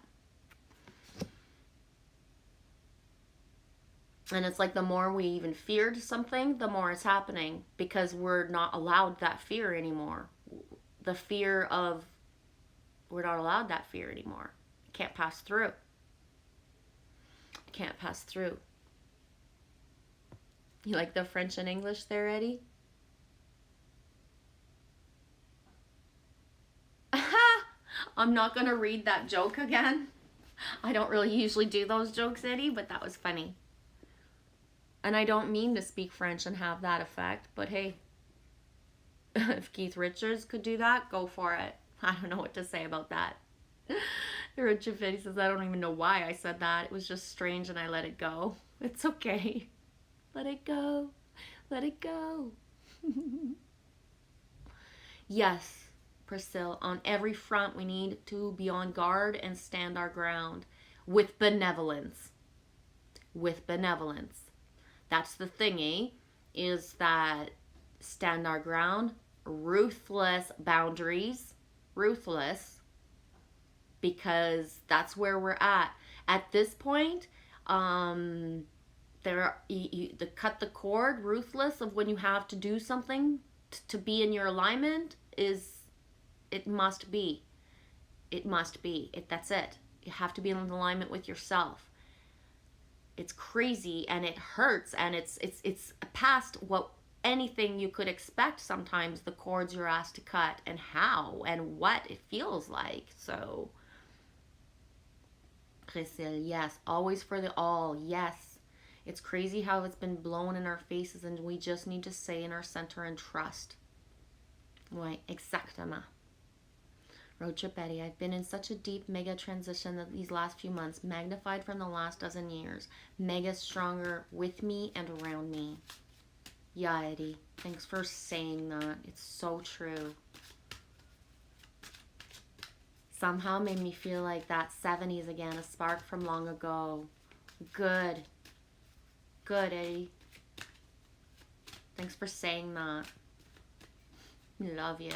And it's like the more we even feared something, the more it's happening because we're not allowed that fear anymore. The fear of, we're not allowed that fear anymore. It can't pass through. It can't pass through. You like the French and English there, Eddie? I'm not going to read that joke again. I don't really usually do those jokes, Eddie, but that was funny. And I don't mean to speak French and have that effect, but hey, if Keith Richards could do that, go for it. I don't know what to say about that. Richard Fitty says, I don't even know why I said that. It was just strange and I let it go. It's okay. Let it go. Let it go. Yes, Priscilla, on every front we need to be on guard and stand our ground with benevolence. With benevolence. That's the thingy, is that stand our ground, ruthless boundaries, ruthless, because that's where we're at. At this point, the cut the cord, ruthless of when you have to do something to be in your alignment is, it must be. It must be. That's it. You have to be in alignment with yourself. It's crazy and it hurts and it's past what anything you could expect sometimes, the cords you're asked to cut and how and what it feels like. So, Priscilla, yes, always for the all, yes. It's crazy how it's been blown in our faces and we just need to stay in our center and trust. Ouais, exactement. Road trip Betty, I've been in such a deep mega transition that these last few months, magnified from the last dozen years, mega stronger with me and around me. Yeah, Eddie, thanks for saying that. It's so true. Somehow made me feel like that 70s again, a spark from long ago. Good. Good, Eddie. Thanks for saying that. Love you.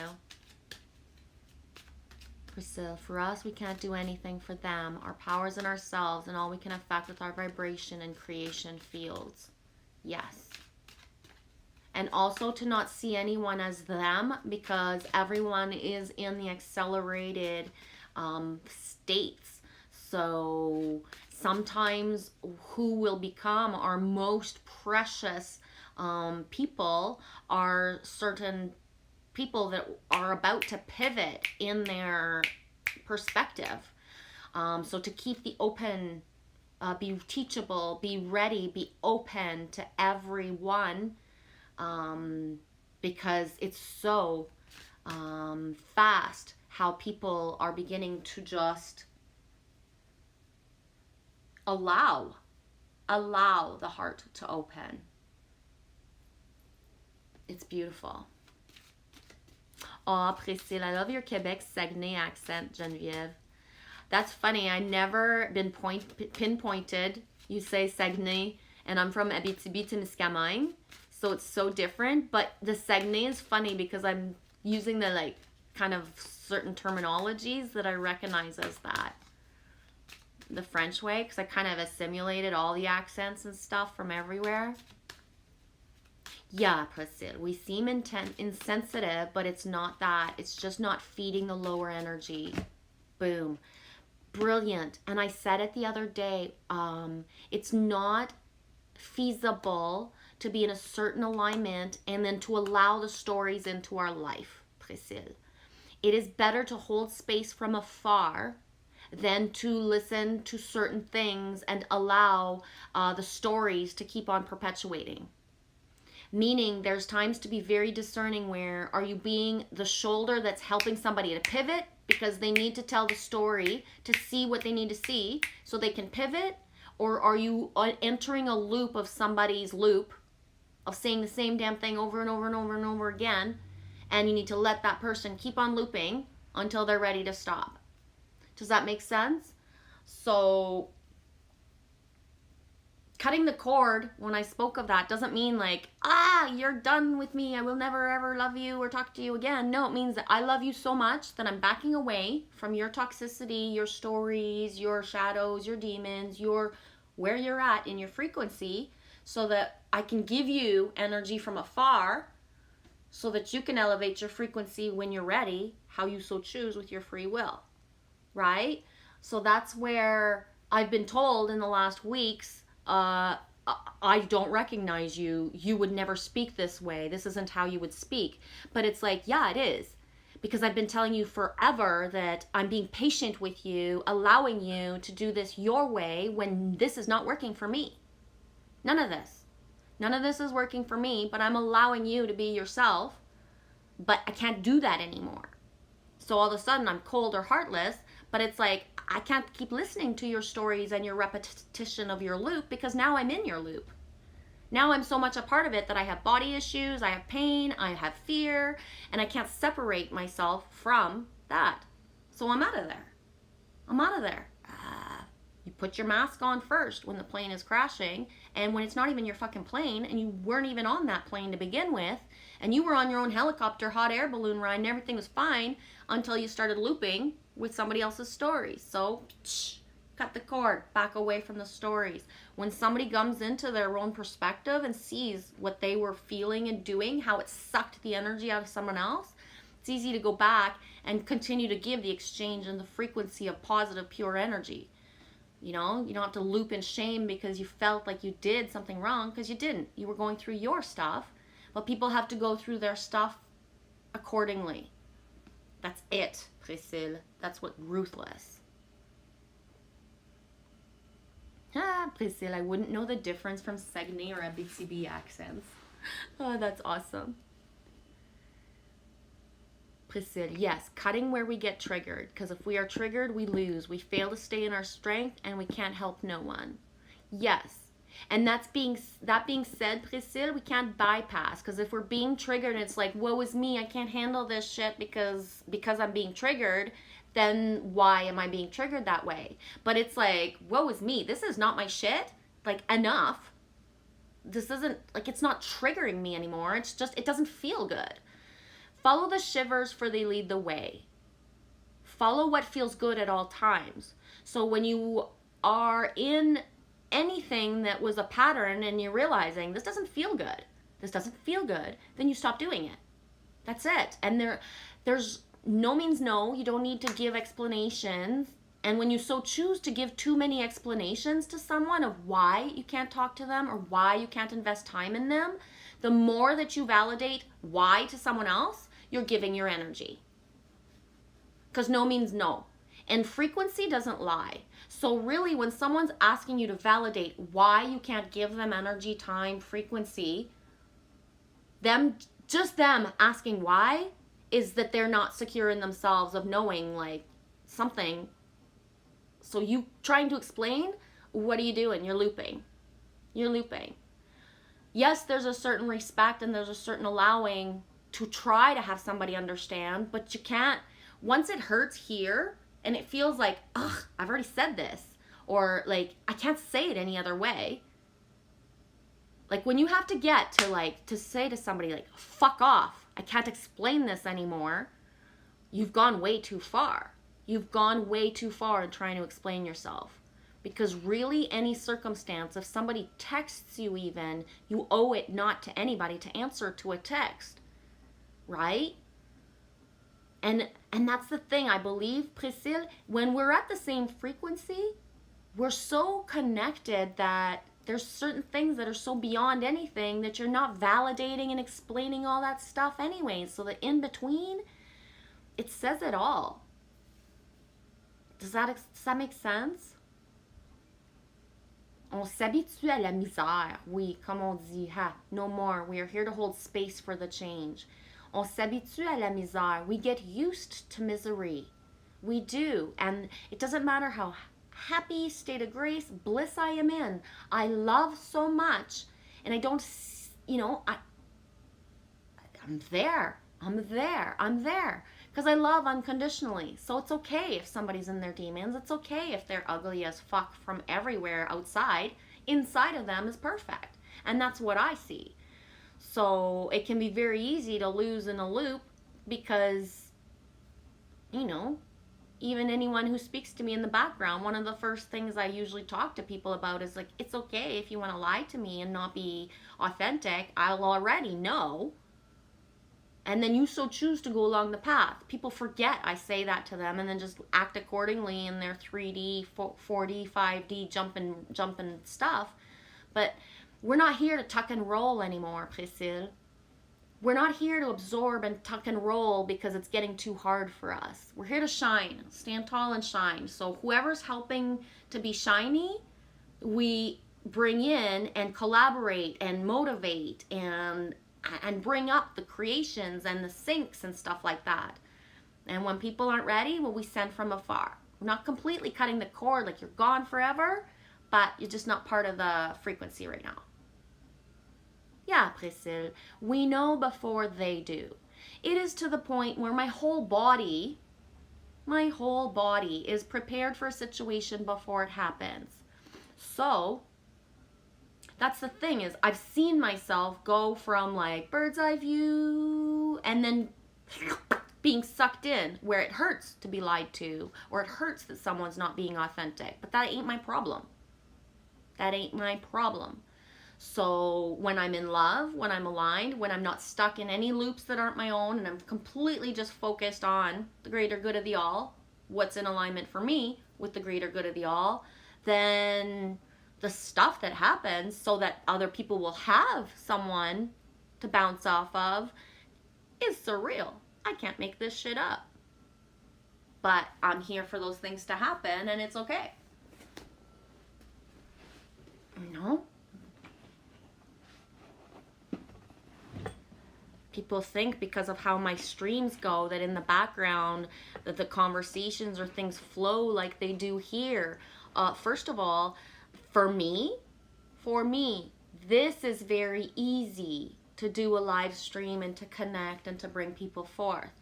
Priscilla, for us, we can't do anything for them. Our power's in ourselves and all we can affect with our vibration and creation fields. Yes. And also to not see anyone as them because everyone is in the accelerated states. So sometimes who will become our most precious people are certain people that are about to pivot in their perspective. So to keep the open, be teachable, be ready, be open to everyone, because it's so fast how people are beginning to just allow the heart to open. It's beautiful. Aw, Priscilla, I love your Quebec Saguenay accent, Genevieve. That's funny. I never been pinpointed. You say Saguenay, and I'm from Abitibi-Témiscamingue, so it's so different. But the Saguenay is funny because I'm using the kind of certain terminologies that I recognize as that. the French way because I kind of assimilated all the accents and stuff from everywhere. Yeah, Priscilla, we seem insensitive, but it's not that. It's just not feeding the lower energy. Boom. Brilliant. And I said it the other day, it's not feasible to be in a certain alignment and then to allow the stories into our life, Priscilla. It is better to hold space from afar than to listen to certain things and allow the stories to keep on perpetuating. Meaning there's times to be very discerning where are you being the shoulder that's helping somebody to pivot because they need to tell the story to see what they need to see so they can pivot, or are you entering a loop of somebody's loop of saying the same damn thing over and over and over and over again, and you need to let that person keep on looping until they're ready to stop. Does that make sense? So cutting the cord, when I spoke of that, doesn't mean like, you're done with me, I will never ever love you or talk to you again. No, it means that I love you so much that I'm backing away from your toxicity, your stories, your shadows, your demons, where you're at in your frequency, so that I can give you energy from afar so that you can elevate your frequency when you're ready, how you so choose with your free will, right? So that's where I've been told in the last weeks, I don't recognize you. You would never speak this way. This isn't how you would speak. But it's like, yeah, it is. Because I've been telling you forever that I'm being patient with you, allowing you to do this your way when this is not working for me. None of this. None of this is working for me, but I'm allowing you to be yourself. But I can't do that anymore. So all of a sudden I'm cold or heartless, but it's like, I can't keep listening to your stories and your repetition of your loop because now I'm in your loop. Now I'm so much a part of it that I have body issues, I have pain, I have fear, and I can't separate myself from that. So I'm out of there. I'm out of there. You put your mask on first when the plane is crashing, and when it's not even your fucking plane, and you weren't even on that plane to begin with, and you were on your own helicopter, hot air balloon ride, and everything was fine until you started looping with somebody else's stories. So, cut the cord, back away from the stories. When somebody comes into their own perspective and sees what they were feeling and doing, how it sucked the energy out of someone else, it's easy to go back and continue to give the exchange and the frequency of positive, pure energy. You know, you don't have to loop in shame because you felt like you did something wrong, because you didn't. You were going through your stuff, but people have to go through their stuff accordingly. That's it, Priscilla. That's what ruthless. Priscilla, I wouldn't know the difference from Saguenay or Abitibi accents. Oh, that's awesome. Priscilla, yes, cutting where we get triggered, because if we are triggered, we lose. We fail to stay in our strength, and we can't help no one. Yes, and that being said, Priscilla, we can't bypass, because if we're being triggered and it's like, woe is me, I can't handle this shit because I'm being triggered, then why am I being triggered that way? But it's like, woe is me, this is not my shit, like, enough. This isn't, like, it's not triggering me anymore. It's just, it doesn't feel good. Follow the shivers, for they lead the way. Follow what feels good at all times. So when you are in anything that was a pattern and you're realizing this doesn't feel good, then you stop doing it. That's it. And there's no means no. You don't need to give explanations. And when you so choose to give too many explanations to someone of why you can't talk to them or why you can't invest time in them, the more that you validate why to someone else, you're giving your energy. Because no means no. And frequency doesn't lie. So really, when someone's asking you to validate why you can't give them energy, time, frequency, just them asking why is that they're not secure in themselves of knowing like something. So you trying to explain, what are you doing? You're looping. Yes, there's a certain respect and there's a certain allowing to try to have somebody understand, but you can't, once it hurts here and it feels like, ugh, I've already said this, or like, I can't say it any other way. Like when you have to get to like, to say to somebody like, fuck off, I can't explain this anymore, you've gone way too far. You've gone way too far in trying to explain yourself. Because really, any circumstance, if somebody texts you even, you owe it not to anybody to answer to a text, right? And that's the thing, I believe, Priscille, when we're at the same frequency, we're so connected that there's certain things that are so beyond anything that you're not validating and explaining all that stuff anyway. So the in between, it says it all. Does that make sense? On s'habitue à la misère. Oui, comme on dit, ha, no more. We are here to hold space for the change. On s'habitue à la misère. We get used to misery. We do. And it doesn't matter how happy, state of grace, bliss I am in. I love so much. And I don't, I'm there. Because I love unconditionally. So it's okay if somebody's in their demons. It's okay if they're ugly as fuck from everywhere outside. Inside of them is perfect. And that's what I see. So it can be very easy to lose in a loop because, even anyone who speaks to me in the background, one of the first things I usually talk to people about is like, it's okay if you want to lie to me and not be authentic. I'll already know. And then you so choose to go along the path. People forget I say that to them and then just act accordingly in their 3D, 4D, 5D jumping stuff. But we're not here to tuck and roll anymore, Priscille. We're not here to absorb and tuck and roll because it's getting too hard for us. We're here to shine, stand tall and shine. So whoever's helping to be shiny, we bring in and collaborate and motivate and bring up the creations and the syncs and stuff like that. And when people aren't ready, well, we send from afar. We're not completely cutting the cord like you're gone forever, but you're just not part of the frequency right now. Yeah, Priscille, we know before they do. It is to the point where my whole body is prepared for a situation before it happens. So that's the thing, is I've seen myself go from like bird's eye view and then being sucked in where it hurts to be lied to or it hurts that someone's not being authentic. But that ain't my problem. That ain't my problem. So when I'm in love, when I'm aligned, when I'm not stuck in any loops that aren't my own and I'm completely just focused on the greater good of the all, what's in alignment for me with the greater good of the all, then the stuff that happens so that other people will have someone to bounce off of is surreal. I can't make this shit up. But I'm here for those things to happen and it's okay. People think because of how my streams go that in the background that the conversations or things flow like they do here. First of all, for me, this is very easy to do a live stream and to connect and to bring people forth.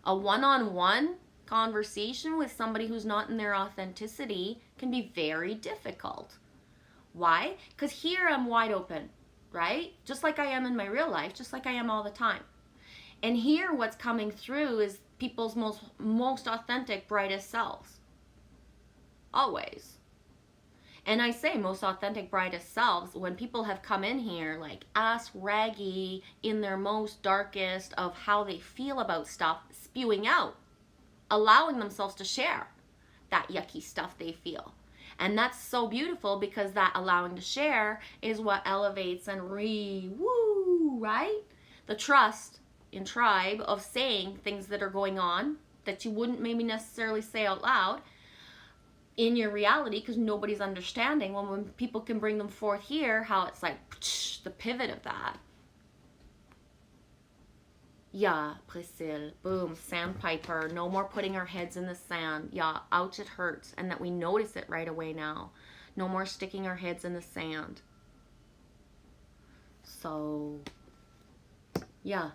A one-on-one conversation with somebody who's not in their authenticity can be very difficult. Why? Because here I'm wide open, right? Just like I am in my real life, just like I am all the time. And here what's coming through is people's most authentic, brightest selves. Always. And I say most authentic, brightest selves when people have come in here like ass raggy in their most darkest of how they feel about stuff, spewing out, allowing themselves to share that yucky stuff they feel. And that's so beautiful because that allowing to share is what elevates and right? The trust in tribe of saying things that are going on that you wouldn't maybe necessarily say out loud in your reality because nobody's understanding. When people can bring them forth here, how it's like the pivot of that. Yeah, Priscille, boom, sandpiper, no more putting our heads in the sand. Yeah, ouch, it hurts. And that we notice it right away now. No more sticking our heads in the sand. So, yeah.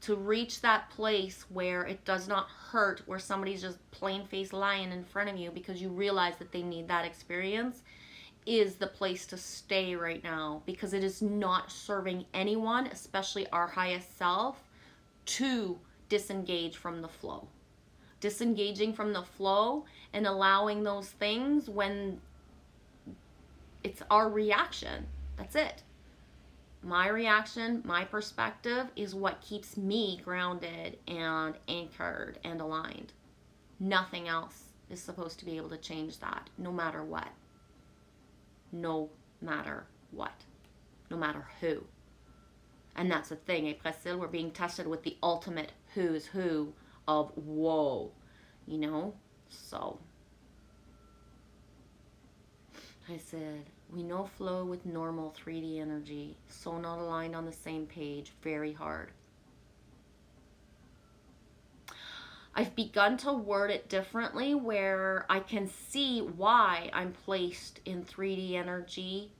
To reach that place where it does not hurt, where somebody's just plain-faced lying in front of you because you realize that they need that experience, is the place to stay right now, because it is not serving anyone, especially our highest self, to disengage from the flow, disengaging from the flow and allowing those things when it's our reaction. That's it. My reaction, my perspective is what keeps me grounded and anchored and aligned. Nothing else is supposed to be able to change that, no matter what. No matter what. No matter who. And that's the thing, Priscilla, we're being tested with the ultimate who's who of whoa, you know? So, I said, we know flow with normal 3D energy, so not aligned on the same page, very hard. I've begun to word it differently where I can see why I'm placed in 3D energy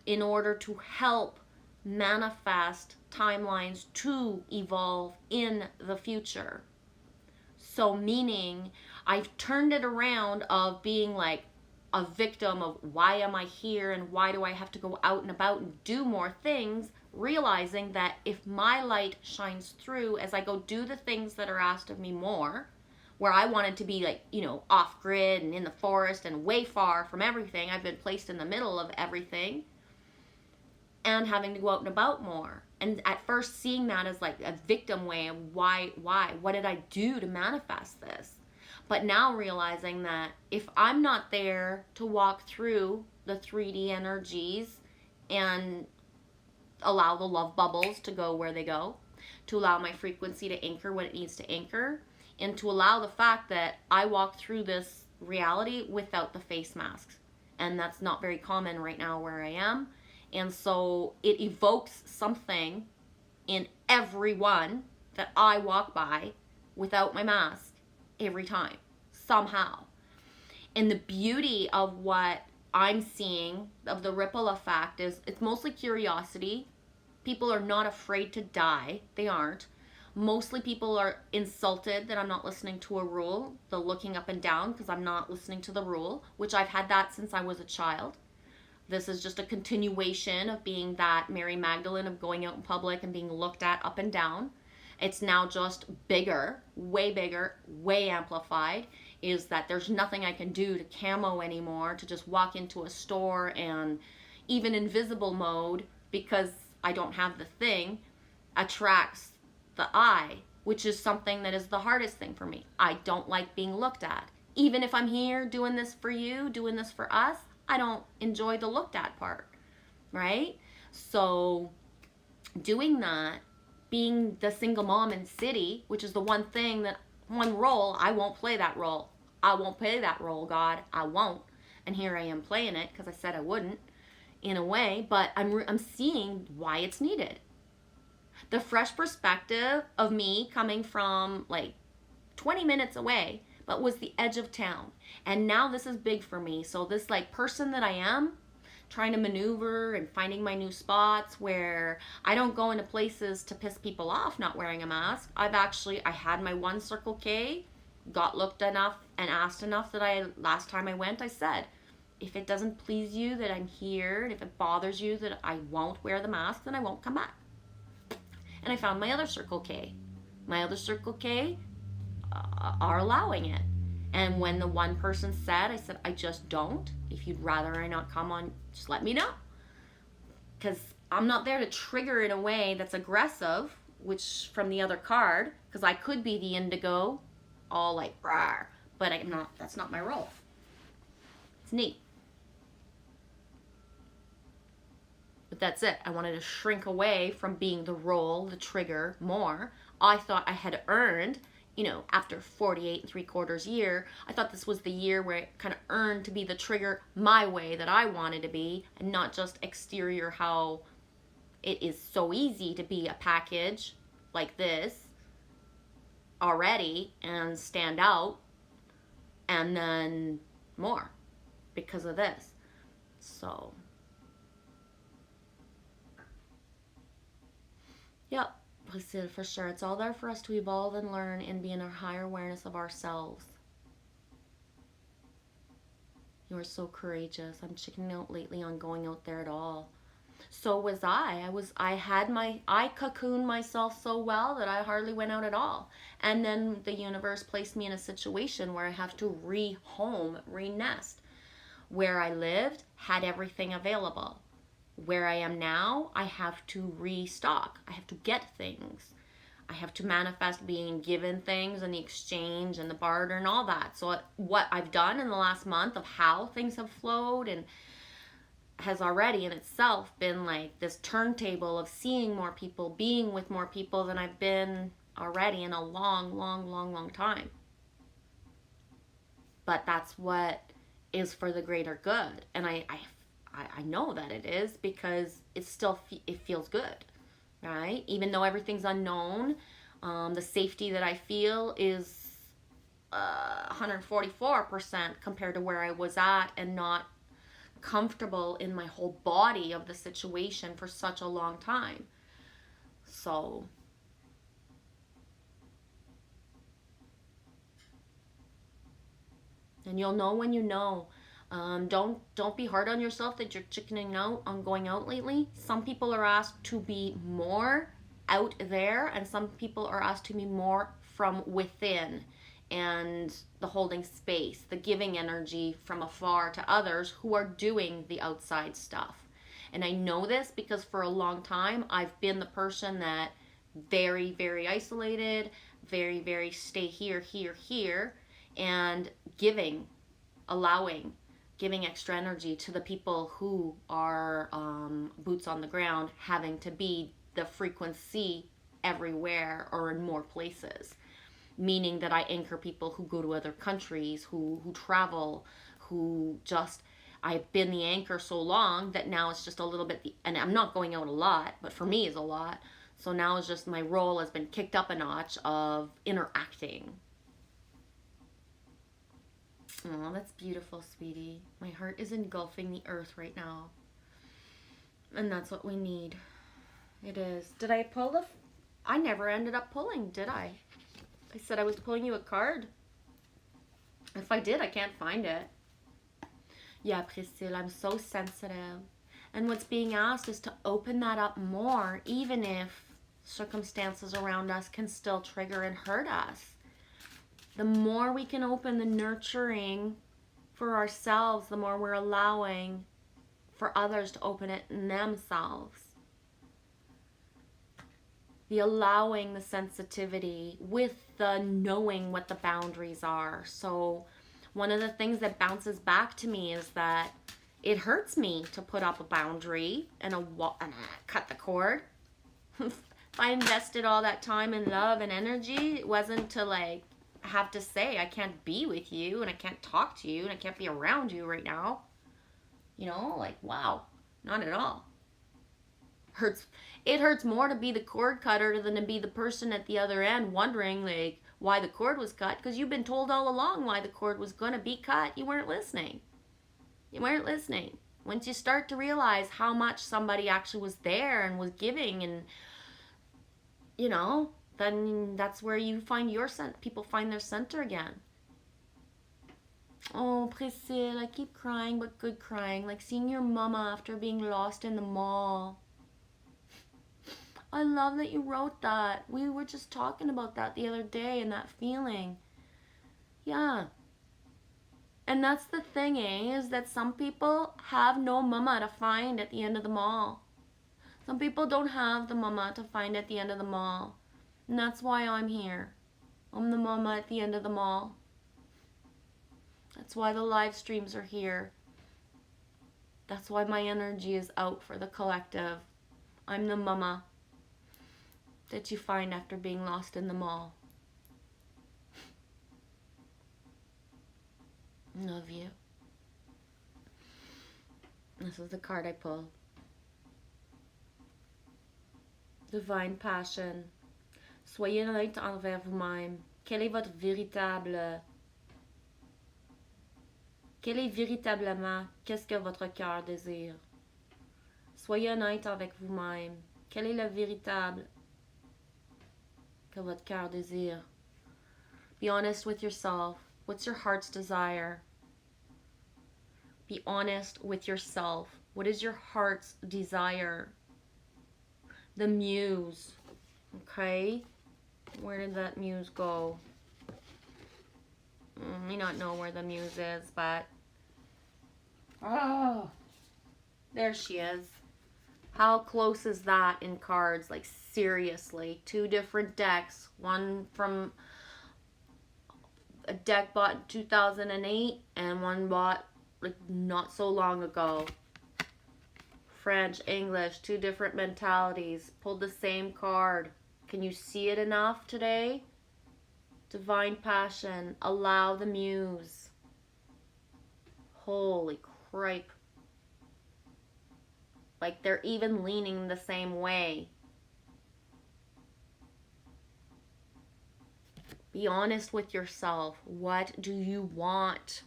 in order to help manifest timelines to evolve in the future. So meaning I've turned it around of being like a victim of why am I here and why do I have to go out and about and do more things, realizing that if my light shines through as I go do the things that are asked of me more, where I wanted to be like, you know, off grid and in the forest and way far from everything, I've been placed in the middle of everything and having to go out and about more. And at first seeing that as like a victim way of why, what did I do to manifest this? But now realizing that if I'm not there to walk through the 3D energies and allow the love bubbles to go where they go, to allow my frequency to anchor what it needs to anchor, and to allow the fact that I walk through this reality without the face masks. And that's not very common right now where I am. And so it evokes something in everyone that I walk by without my mask every time, somehow. And the beauty of what I'm seeing, of the ripple effect, is it's mostly curiosity. People are not afraid to die. They aren't. Mostly people are insulted that I'm not listening to a rule. They're looking up and down because I'm not listening to the rule, which I've had that since I was a child. This is just a continuation of being that Mary Magdalene of going out in public and being looked at up and down. It's now just bigger, way amplified, is that there's nothing I can do to camo anymore, to just walk into a store and even invisible mode, because I don't have the thing, attracts the eye, which is something that is the hardest thing for me. I don't like being looked at. Even if I'm here doing this for you, doing this for us, I don't enjoy the looked at part, right? So doing that, being the single mom in city, which is the one role, I won't play that role. I won't play that role, God. I won't. And here I am playing it because I said I wouldn't, in a way, but I'm seeing why it's needed. The fresh perspective of me coming from like 20 minutes away, but was the edge of town. And now this is big for me. So this like person that I am, trying to maneuver and finding my new spots where I don't go into places to piss people off not wearing a mask. I had my one Circle K, got looked enough and asked enough that last time I went, I said, if it doesn't please you that I'm here, and if it bothers you that I won't wear the mask, then I won't come back. And I found my other Circle K. My other Circle K are allowing it. And when the one person said, I said, I just don't. If you'd rather I not come on, just let me know. Because I'm not there to trigger in a way that's aggressive, which from the other card, because I could be the indigo, all like, rawr, but I'm not, that's not my role. It's neat. But that's it. I wanted to shrink away from being the role, the trigger, more. I thought I had earned, after 48 3/4 year, I thought this was the year where I kind of earned to be the trigger my way that I wanted to be, and not just exterior how it is so easy to be a package like this already and stand out, and then more because of this. So, yep. For sure, it's all there for us to evolve and learn and be in our higher awareness of ourselves. You are so courageous. I'm chickening out lately on going out there at all. So was I. I cocooned myself so well that I hardly went out at all. And then the universe placed me in a situation where I have to rehome, re-nest. Where I lived had everything available. Where I am now, I have to restock. I have to get things. I have to manifest being given things and the exchange and the barter and all that. So what I've done in the last month of how things have flowed and has already in itself been like this turntable of seeing more people, being with more people than I've been already in a long time. But that's what is for the greater good. And I know that it is because it feels good, right? Even though everything's unknown, the safety that I feel is 144% compared to where I was at and not comfortable in my whole body of the situation for such a long time. So and you'll know when you know. Don't be hard on yourself that you're chickening out on going out lately. Some people are asked to be more out there, and some people are asked to be more from within, and the holding space, the giving energy from afar to others who are doing the outside stuff. And I know this because for a long time I've been the person that very isolated, very stay here, and giving extra energy to the people who are boots on the ground, having to be the frequency everywhere or in more places. Meaning that I anchor people who go to other countries, who travel, I've been the anchor so long that now it's just a little bit, and I'm not going out a lot, but for me is a lot. So now it's just my role has been kicked up a notch of interacting. Oh, that's beautiful, sweetie. My heart is engulfing the earth right now. And that's what we need. It is. Did I pull I never ended up pulling, did I? I said I was pulling you a card. If I did, I can't find it. Yeah, Priscilla, I'm so sensitive. And what's being asked is to open that up more, even if circumstances around us can still trigger and hurt us. The more we can open the nurturing for ourselves, the more we're allowing for others to open it in themselves. The allowing the sensitivity with the knowing what the boundaries are. So one of the things that bounces back to me is that it hurts me to put up a boundary and cut the cord. If I invested all that time and love and energy, it wasn't to like have to say I can't be with you and I can't talk to you and I can't be around you right now. You know, like, wow, not at all. It hurts more to be the cord cutter than to be the person at the other end wondering like why the cord was cut, because you've been told all along why the cord was going to be cut. You weren't listening. Once you start to realize how much somebody actually was there and was giving, and you know, then that's where you find people find their center again. Oh, Priscilla, I keep crying, but good crying, like seeing your mama after being lost in the mall. I love that you wrote that. We were just talking about that the other day and that feeling. Yeah. And that's the thing, is that some people have no mama to find at the end of the mall. Some people don't have the mama to find at the end of the mall. And that's why I'm here. I'm the mama at the end of the mall. That's why the live streams are here. That's why my energy is out for the collective. I'm the mama that you find after being lost in the mall. Love you. This is the card I pulled. Divine Passion. Soyez honnête envers vous-même. Quel est véritablement, qu'est-ce que votre cœur désire? Soyez honnête avec vous-même. Quel est le véritable que votre cœur désire? Be honest with yourself. What's your heart's desire? Be honest with yourself. What is your heart's desire? The muse. Okay? Where did that muse go? May not know where the muse is, but... Oh! There she is. How close is that in cards? Like, seriously. 2 different decks. One from a deck bought in 2008 and one bought, like, not so long ago. French, English, 2 different mentalities. Pulled the same card. Can you see it enough today? Divine passion. Allow the muse. Holy cripe. Like, they're even leaning the same way. Be honest with yourself. What do you want?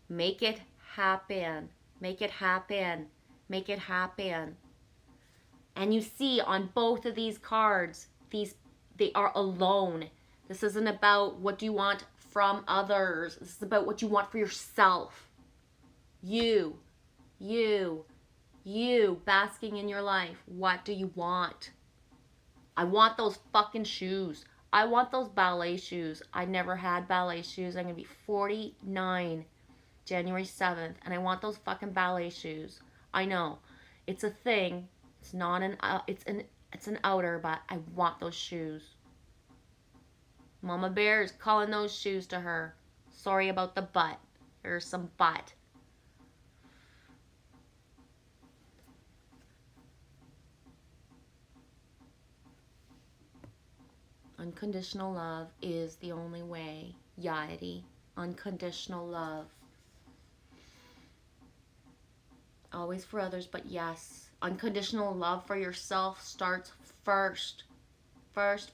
Make it happen. Make it happen. Make it happen. And you see on both of these cards, they are alone. This isn't about what do you want from others. This is about what you want for yourself. You basking in your life. What do you want? I want those fucking shoes. I want those ballet shoes. I never had ballet shoes. I'm gonna be 49 January 7th, and I want those fucking ballet shoes. I know it's a thing. It's not it's an outer, but I want those shoes. Mama Bear is calling those shoes to her. Sorry about the butt. There's some butt. Unconditional love is the only way. Yadi. Unconditional love. Always for others, but yes. Unconditional love for yourself starts first. First.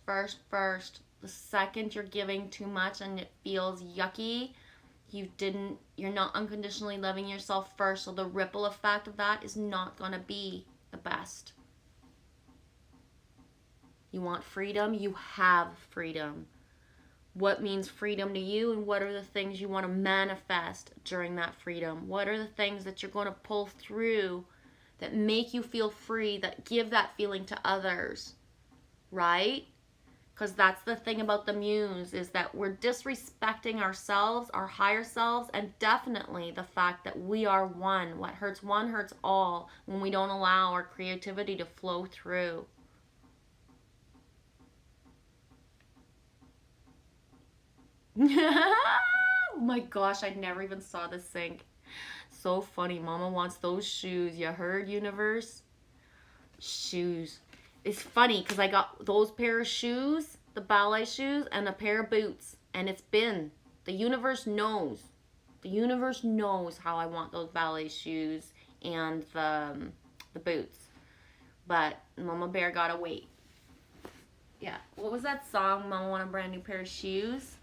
The second you're giving too much and it feels yucky, you're not unconditionally loving yourself first. So the ripple effect of that is not going to be the best. You want freedom? You have freedom. What means freedom to you, and what are the things you want to manifest during that freedom? What are the things that you're going to pull through that make you feel free, that give that feeling to others, right? Because that's the thing about the muse, is that we're disrespecting ourselves, our higher selves, and definitely the fact that we are one. What hurts one hurts all when we don't allow our creativity to flow through. Oh my gosh, I never even saw this sink. So funny. Mama wants those shoes. You heard, universe? Shoes. It's funny because I got those pair of shoes, the ballet shoes, and a pair of boots. And it's been. The universe knows. The universe knows how I want those ballet shoes and the boots. But Mama Bear gotta wait. Yeah. What was that song? Mama want a brand new pair of shoes?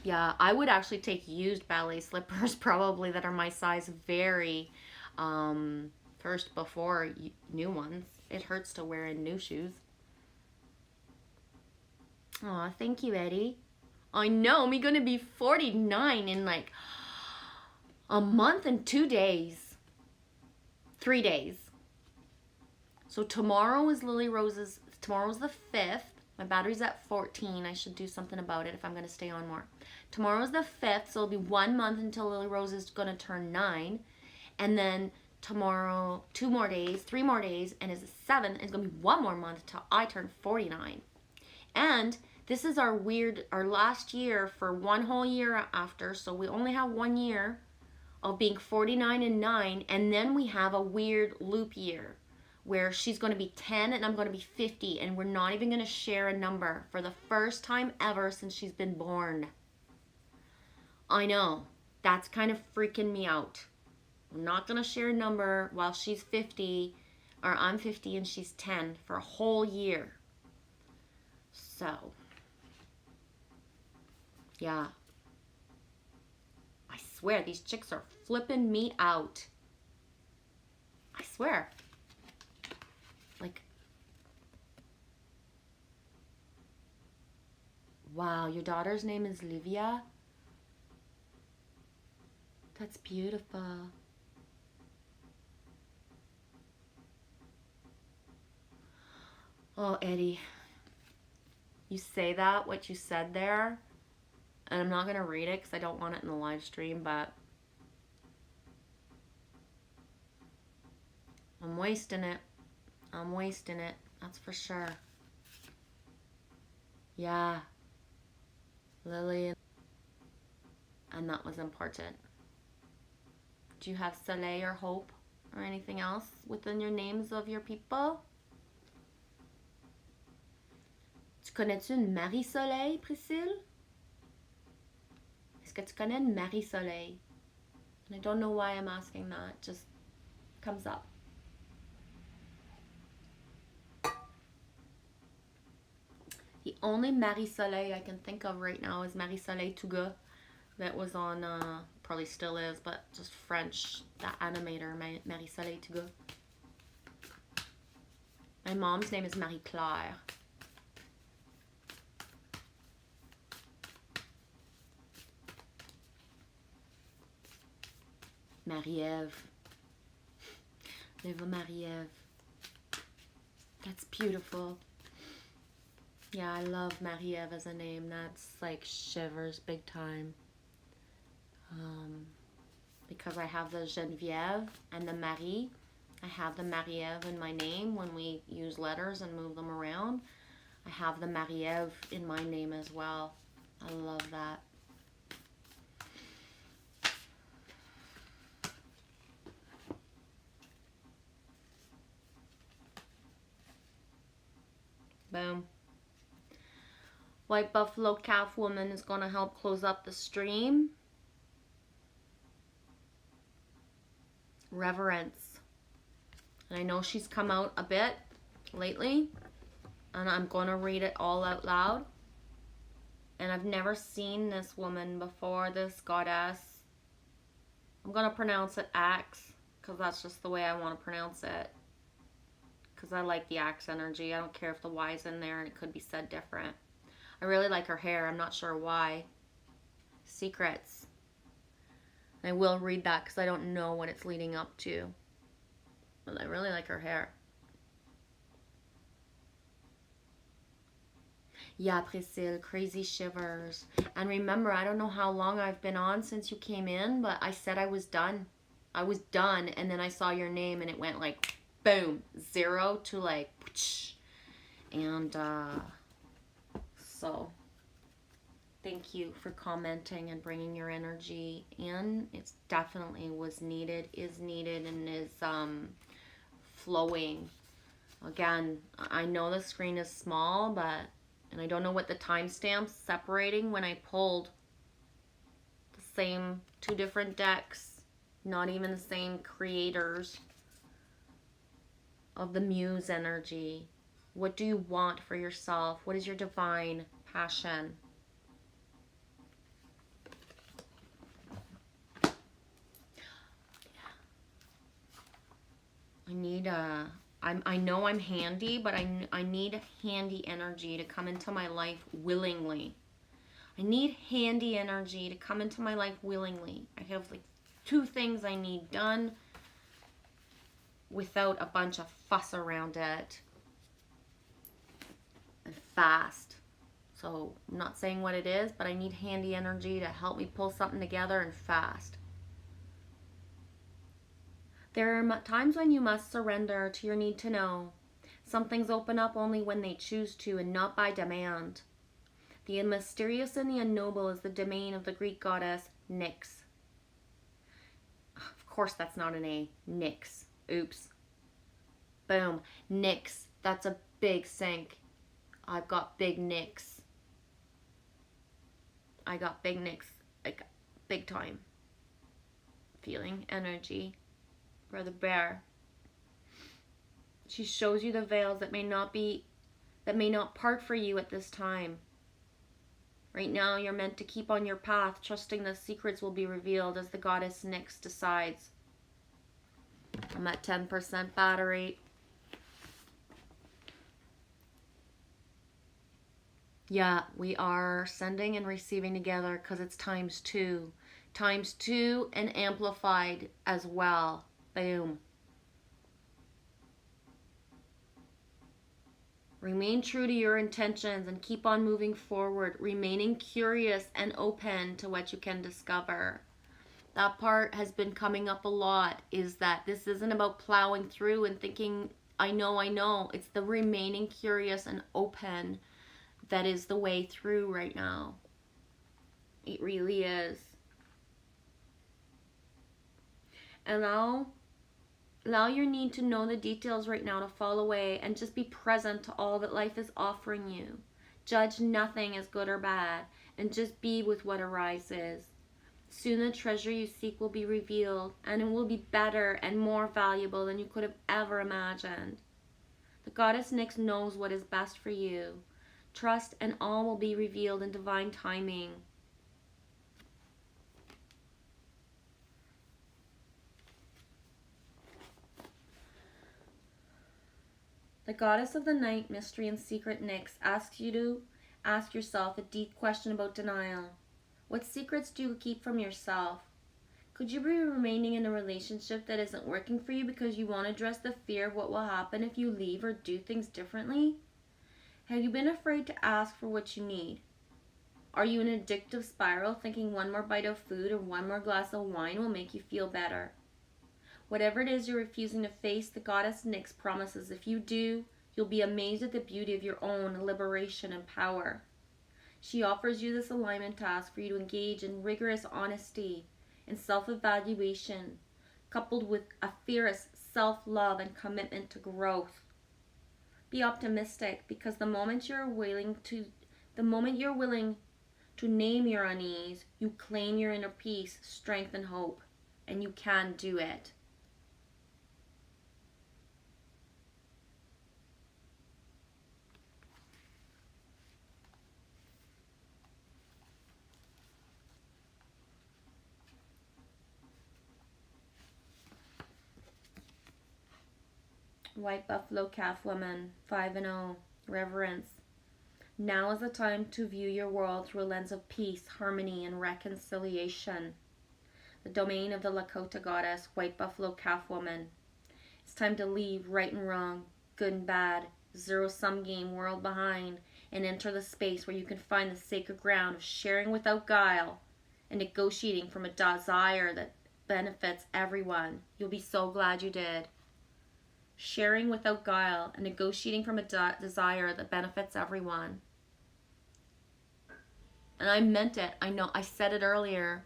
Yeah, I would actually take used ballet slippers probably that are my size very first before new ones. It hurts to wear in new shoes. Aw, thank you, Eddie. I know, me gonna be 49 in like a month and 2 days. 3 days. So tomorrow is Lily Rose's, tomorrow's the 5th. My battery's at 14. I should do something about it if I'm going to stay on more. Tomorrow's the 5th, so it'll be 1 month until Lily Rose is going to turn 9. And then tomorrow, 2 more days, 3 more days, and is the 7th. It's going to be 1 more month till I turn 49. And this is our last year for 1 whole year after, so we only have 1 year of being 49 and 9, and then we have a weird loop year where she's going to be 10 and I'm going to be 50, and we're not even going to share a number for the first time ever since she's been born. I know, that's kind of freaking me out. I'm not going to share a number while she's 50, or I'm 50 and she's 10 for a whole year. So, yeah. I swear, these chicks are flipping me out. I swear. Like, wow, your daughter's name is Livia? That's beautiful. Oh, Eddie, you say that, what you said there, and I'm not going to read it because I don't want it in the live stream, but I'm wasting it. I'm wasting it. That's for sure. Yeah. Lily. And that was important. Do you have Soleil or Hope or anything else within your names of your people? Tu connais-tu une Marie-Soleil, Priscille? Est-ce que tu connais une Marie-Soleil? And I don't know why I'm asking that. It just comes up. The only Marie-Soleil I can think of right now is Marie-Soleil Touga. That was on, probably still is, but just French, that animator, Marie-Soleil Touga. My mom's name is Marie-Claire. Marie-Ève. Little Marie-Ève. That's beautiful. Yeah, I love Marie-Ève as a name. That's like shivers big time. Because I have the Geneviève and the Marie. I have the Marie-Ève in my name when we use letters and move them around. I have the Marie-Ève in my name as well. I love that. Boom. White Buffalo Calf Woman is going to help close up the stream. Reverence. And I know she's come out a bit lately. And I'm going to read it all out loud. And I've never seen this woman before, this goddess. I'm going to pronounce it Axe, because that's just the way I want to pronounce it. Because I like the Axe energy. I don't care if the Y's in there and it could be said different. I really like her hair. I'm not sure why. Secrets. I will read that because I don't know what it's leading up to. But I really like her hair. Yeah, Priscille, crazy shivers. And remember, I don't know how long I've been on since you came in, but I said I was done. I was done, and then I saw your name, and it went like, boom, 0 to like, and so thank you for commenting and bringing your energy in. It definitely was needed, is needed, and is flowing. Again, I know the screen is small, but, and I don't know what the timestamp's separating when I pulled the same 2 different decks, not even the same creators of the Muse energy. What do you want for yourself? What is your divine passion? I need I know I'm handy, but I need handy energy to come into my life willingly. I need handy energy to come into my life willingly. I have like 2 things I need done without a bunch of fuss around it. And fast. So I'm not saying what it is, but I need handy energy to help me pull something together and fast. There are times when you must surrender to your need to know. Some things open up only when they choose to and not by demand. The mysterious and the unknowable is the domain of the Greek goddess Nyx. Of course that's not an A. Nyx. Oops. Boom. Nyx. That's a big sink. I've got big Nyx. I got big Nyx. Like, big time. Feeling energy. Brother Bear. She shows you the veils that may not part for you at this time. Right now, you're meant to keep on your path, trusting the secrets will be revealed as the goddess Nyx decides. I'm at 10% battery. Yeah, we are sending and receiving together because it's ×2. ×2 and amplified as well. Boom. Remain true to your intentions and keep on moving forward, remaining curious and open to what you can discover. That part has been coming up a lot, is that this isn't about plowing through and thinking, I know. It's the remaining curious and open that is the way through right now. It really is. Allow your need to know the details right now to fall away and just be present to all that life is offering you. Judge nothing as good or bad and just be with what arises. Soon the treasure you seek will be revealed, and it will be better and more valuable than you could have ever imagined. The goddess Nyx knows what is best for you. Trust and all will be revealed in divine timing. The goddess of the night, mystery, and secret Nyx asks you to ask yourself a deep question about denial. What secrets do you keep from yourself? Could you be remaining in a relationship that isn't working for you because you want to address the fear of what will happen if you leave or do things differently? Have you been afraid to ask for what you need? Are you in an addictive spiral thinking one more bite of food or one more glass of wine will make you feel better? Whatever it is you're refusing to face, the goddess Nyx promises if you do, you'll be amazed at the beauty of your own liberation and power. She offers you this alignment task for you to engage in rigorous honesty and self-evaluation, coupled with a fierce self-love and commitment to growth. Be optimistic, because the moment you're willing to name your unease, you claim your inner peace, strength, and hope, and you can do it. White Buffalo Calf Woman, 5-0, Reverence. Now is the time to view your world through a lens of peace, harmony, and reconciliation. The domain of the Lakota goddess, White Buffalo Calf Woman. It's time to leave right and wrong, good and bad, zero-sum game world behind, and enter the space where you can find the sacred ground of sharing without guile and negotiating from a desire that benefits everyone. You'll be so glad you did. Sharing without guile and negotiating from a desire that benefits everyone. And I meant it. I know I said it earlier.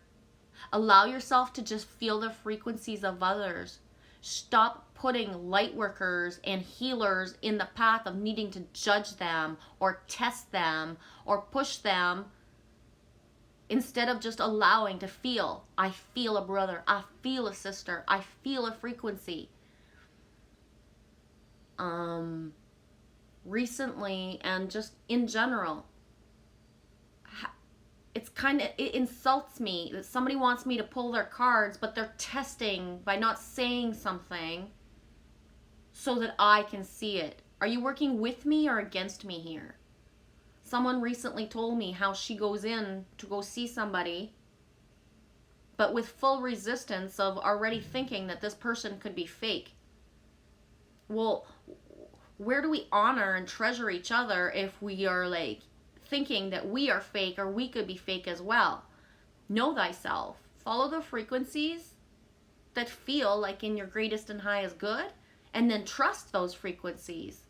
Allow yourself to just feel the frequencies of others. Stop putting light workers and healers in the path of needing to judge them or test them or push them, instead of just allowing to feel. I feel a brother. I feel a sister. I feel a frequency. Recently, and just in general, it insults me that somebody wants me to pull their cards, but they're testing by not saying something so that I can see it. Are you working with me or against me here? Someone recently told me how she goes in to go see somebody, but with full resistance of already thinking that this person could be fake. Well, where do we honor and treasure each other if we are like thinking that we are fake or we could be fake as well? Know thyself. Follow the frequencies that feel like in your greatest and highest good, and then trust those frequencies.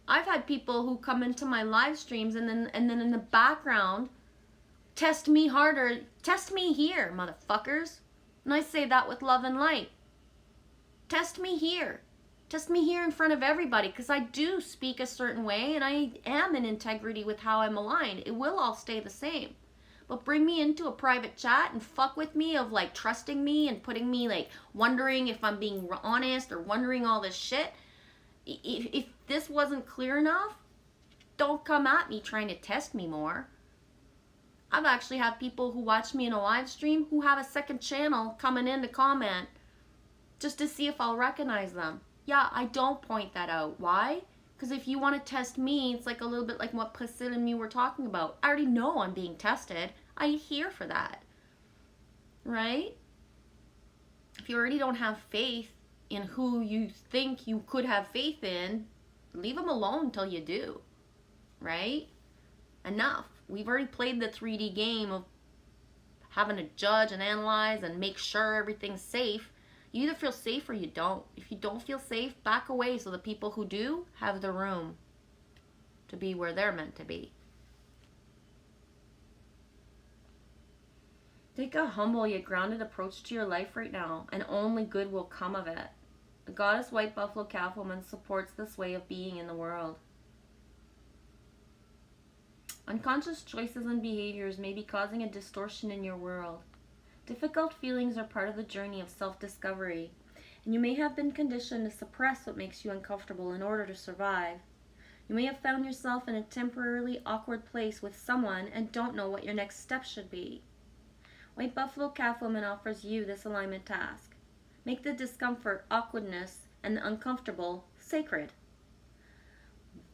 I've had people who come into my live streams and then in the background test me harder. Test me here, motherfuckers. And I say that with love and light. Test me here. Test me here in front of everybody, because I do speak a certain way and I am in integrity with how I'm aligned. It will all stay the same. But bring me into a private chat and fuck with me of like trusting me and putting me like wondering if I'm being honest or wondering all this shit. If this wasn't clear enough, don't come at me trying to test me more. I've actually had people who watch me in a live stream who have a second channel coming in to comment just to see if I'll recognize them. Yeah, I don't point that out. Why? Because if you want to test me, it's like a little bit like what Priscilla and me were talking about. I already know I'm being tested. I'm here for that. Right? If you already don't have faith in who you think you could have faith in, leave them alone until you do, right? Enough. We've already played the 3D game of having to judge and analyze and make sure everything's safe. You either feel safe or you don't. If you don't feel safe, back away so the people who do have the room to be where they're meant to be. Take a humble yet grounded approach to your life right now, and only good will come of it. The goddess White Buffalo Calf Woman supports this way of being in the world. Unconscious choices and behaviors may be causing a distortion in your world. Difficult feelings are part of the journey of self-discovery, and you may have been conditioned to suppress what makes you uncomfortable in order to survive. You may have found yourself in a temporarily awkward place with someone and don't know what your next step should be. White Buffalo Calf Woman offers you this alignment task. Make the discomfort, awkwardness, and the uncomfortable sacred.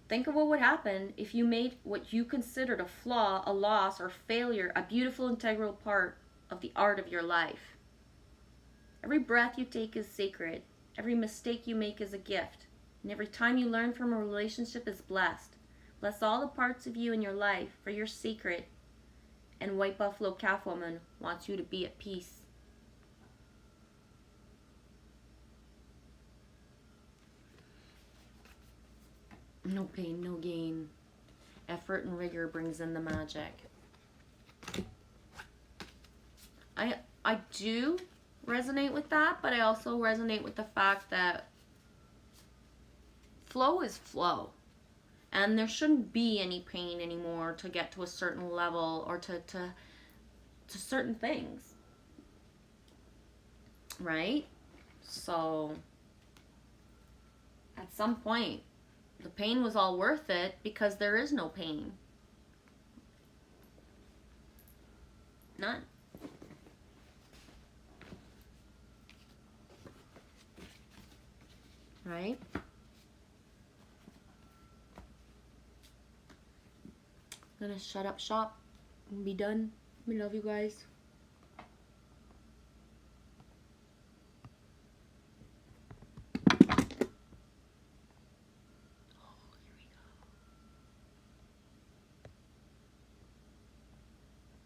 Think of what would happen if you made what you considered a flaw, a loss, or failure a beautiful integral part of the art of your life. Every breath you take is sacred. Every mistake you make is a gift. And every time you learn from a relationship is blessed. Bless all the parts of you in your life, for you're sacred. And White Buffalo Calf Woman wants you to be at peace. No pain, no gain. Effort and rigor brings in the magic. I do resonate with that, but I also resonate with the fact that flow is flow. And there shouldn't be any pain anymore to get to a certain level or to certain things. Right? So at some point, the pain was all worth it because there is no pain. None. Right? I'm gonna shut up shop and be done. We love you guys.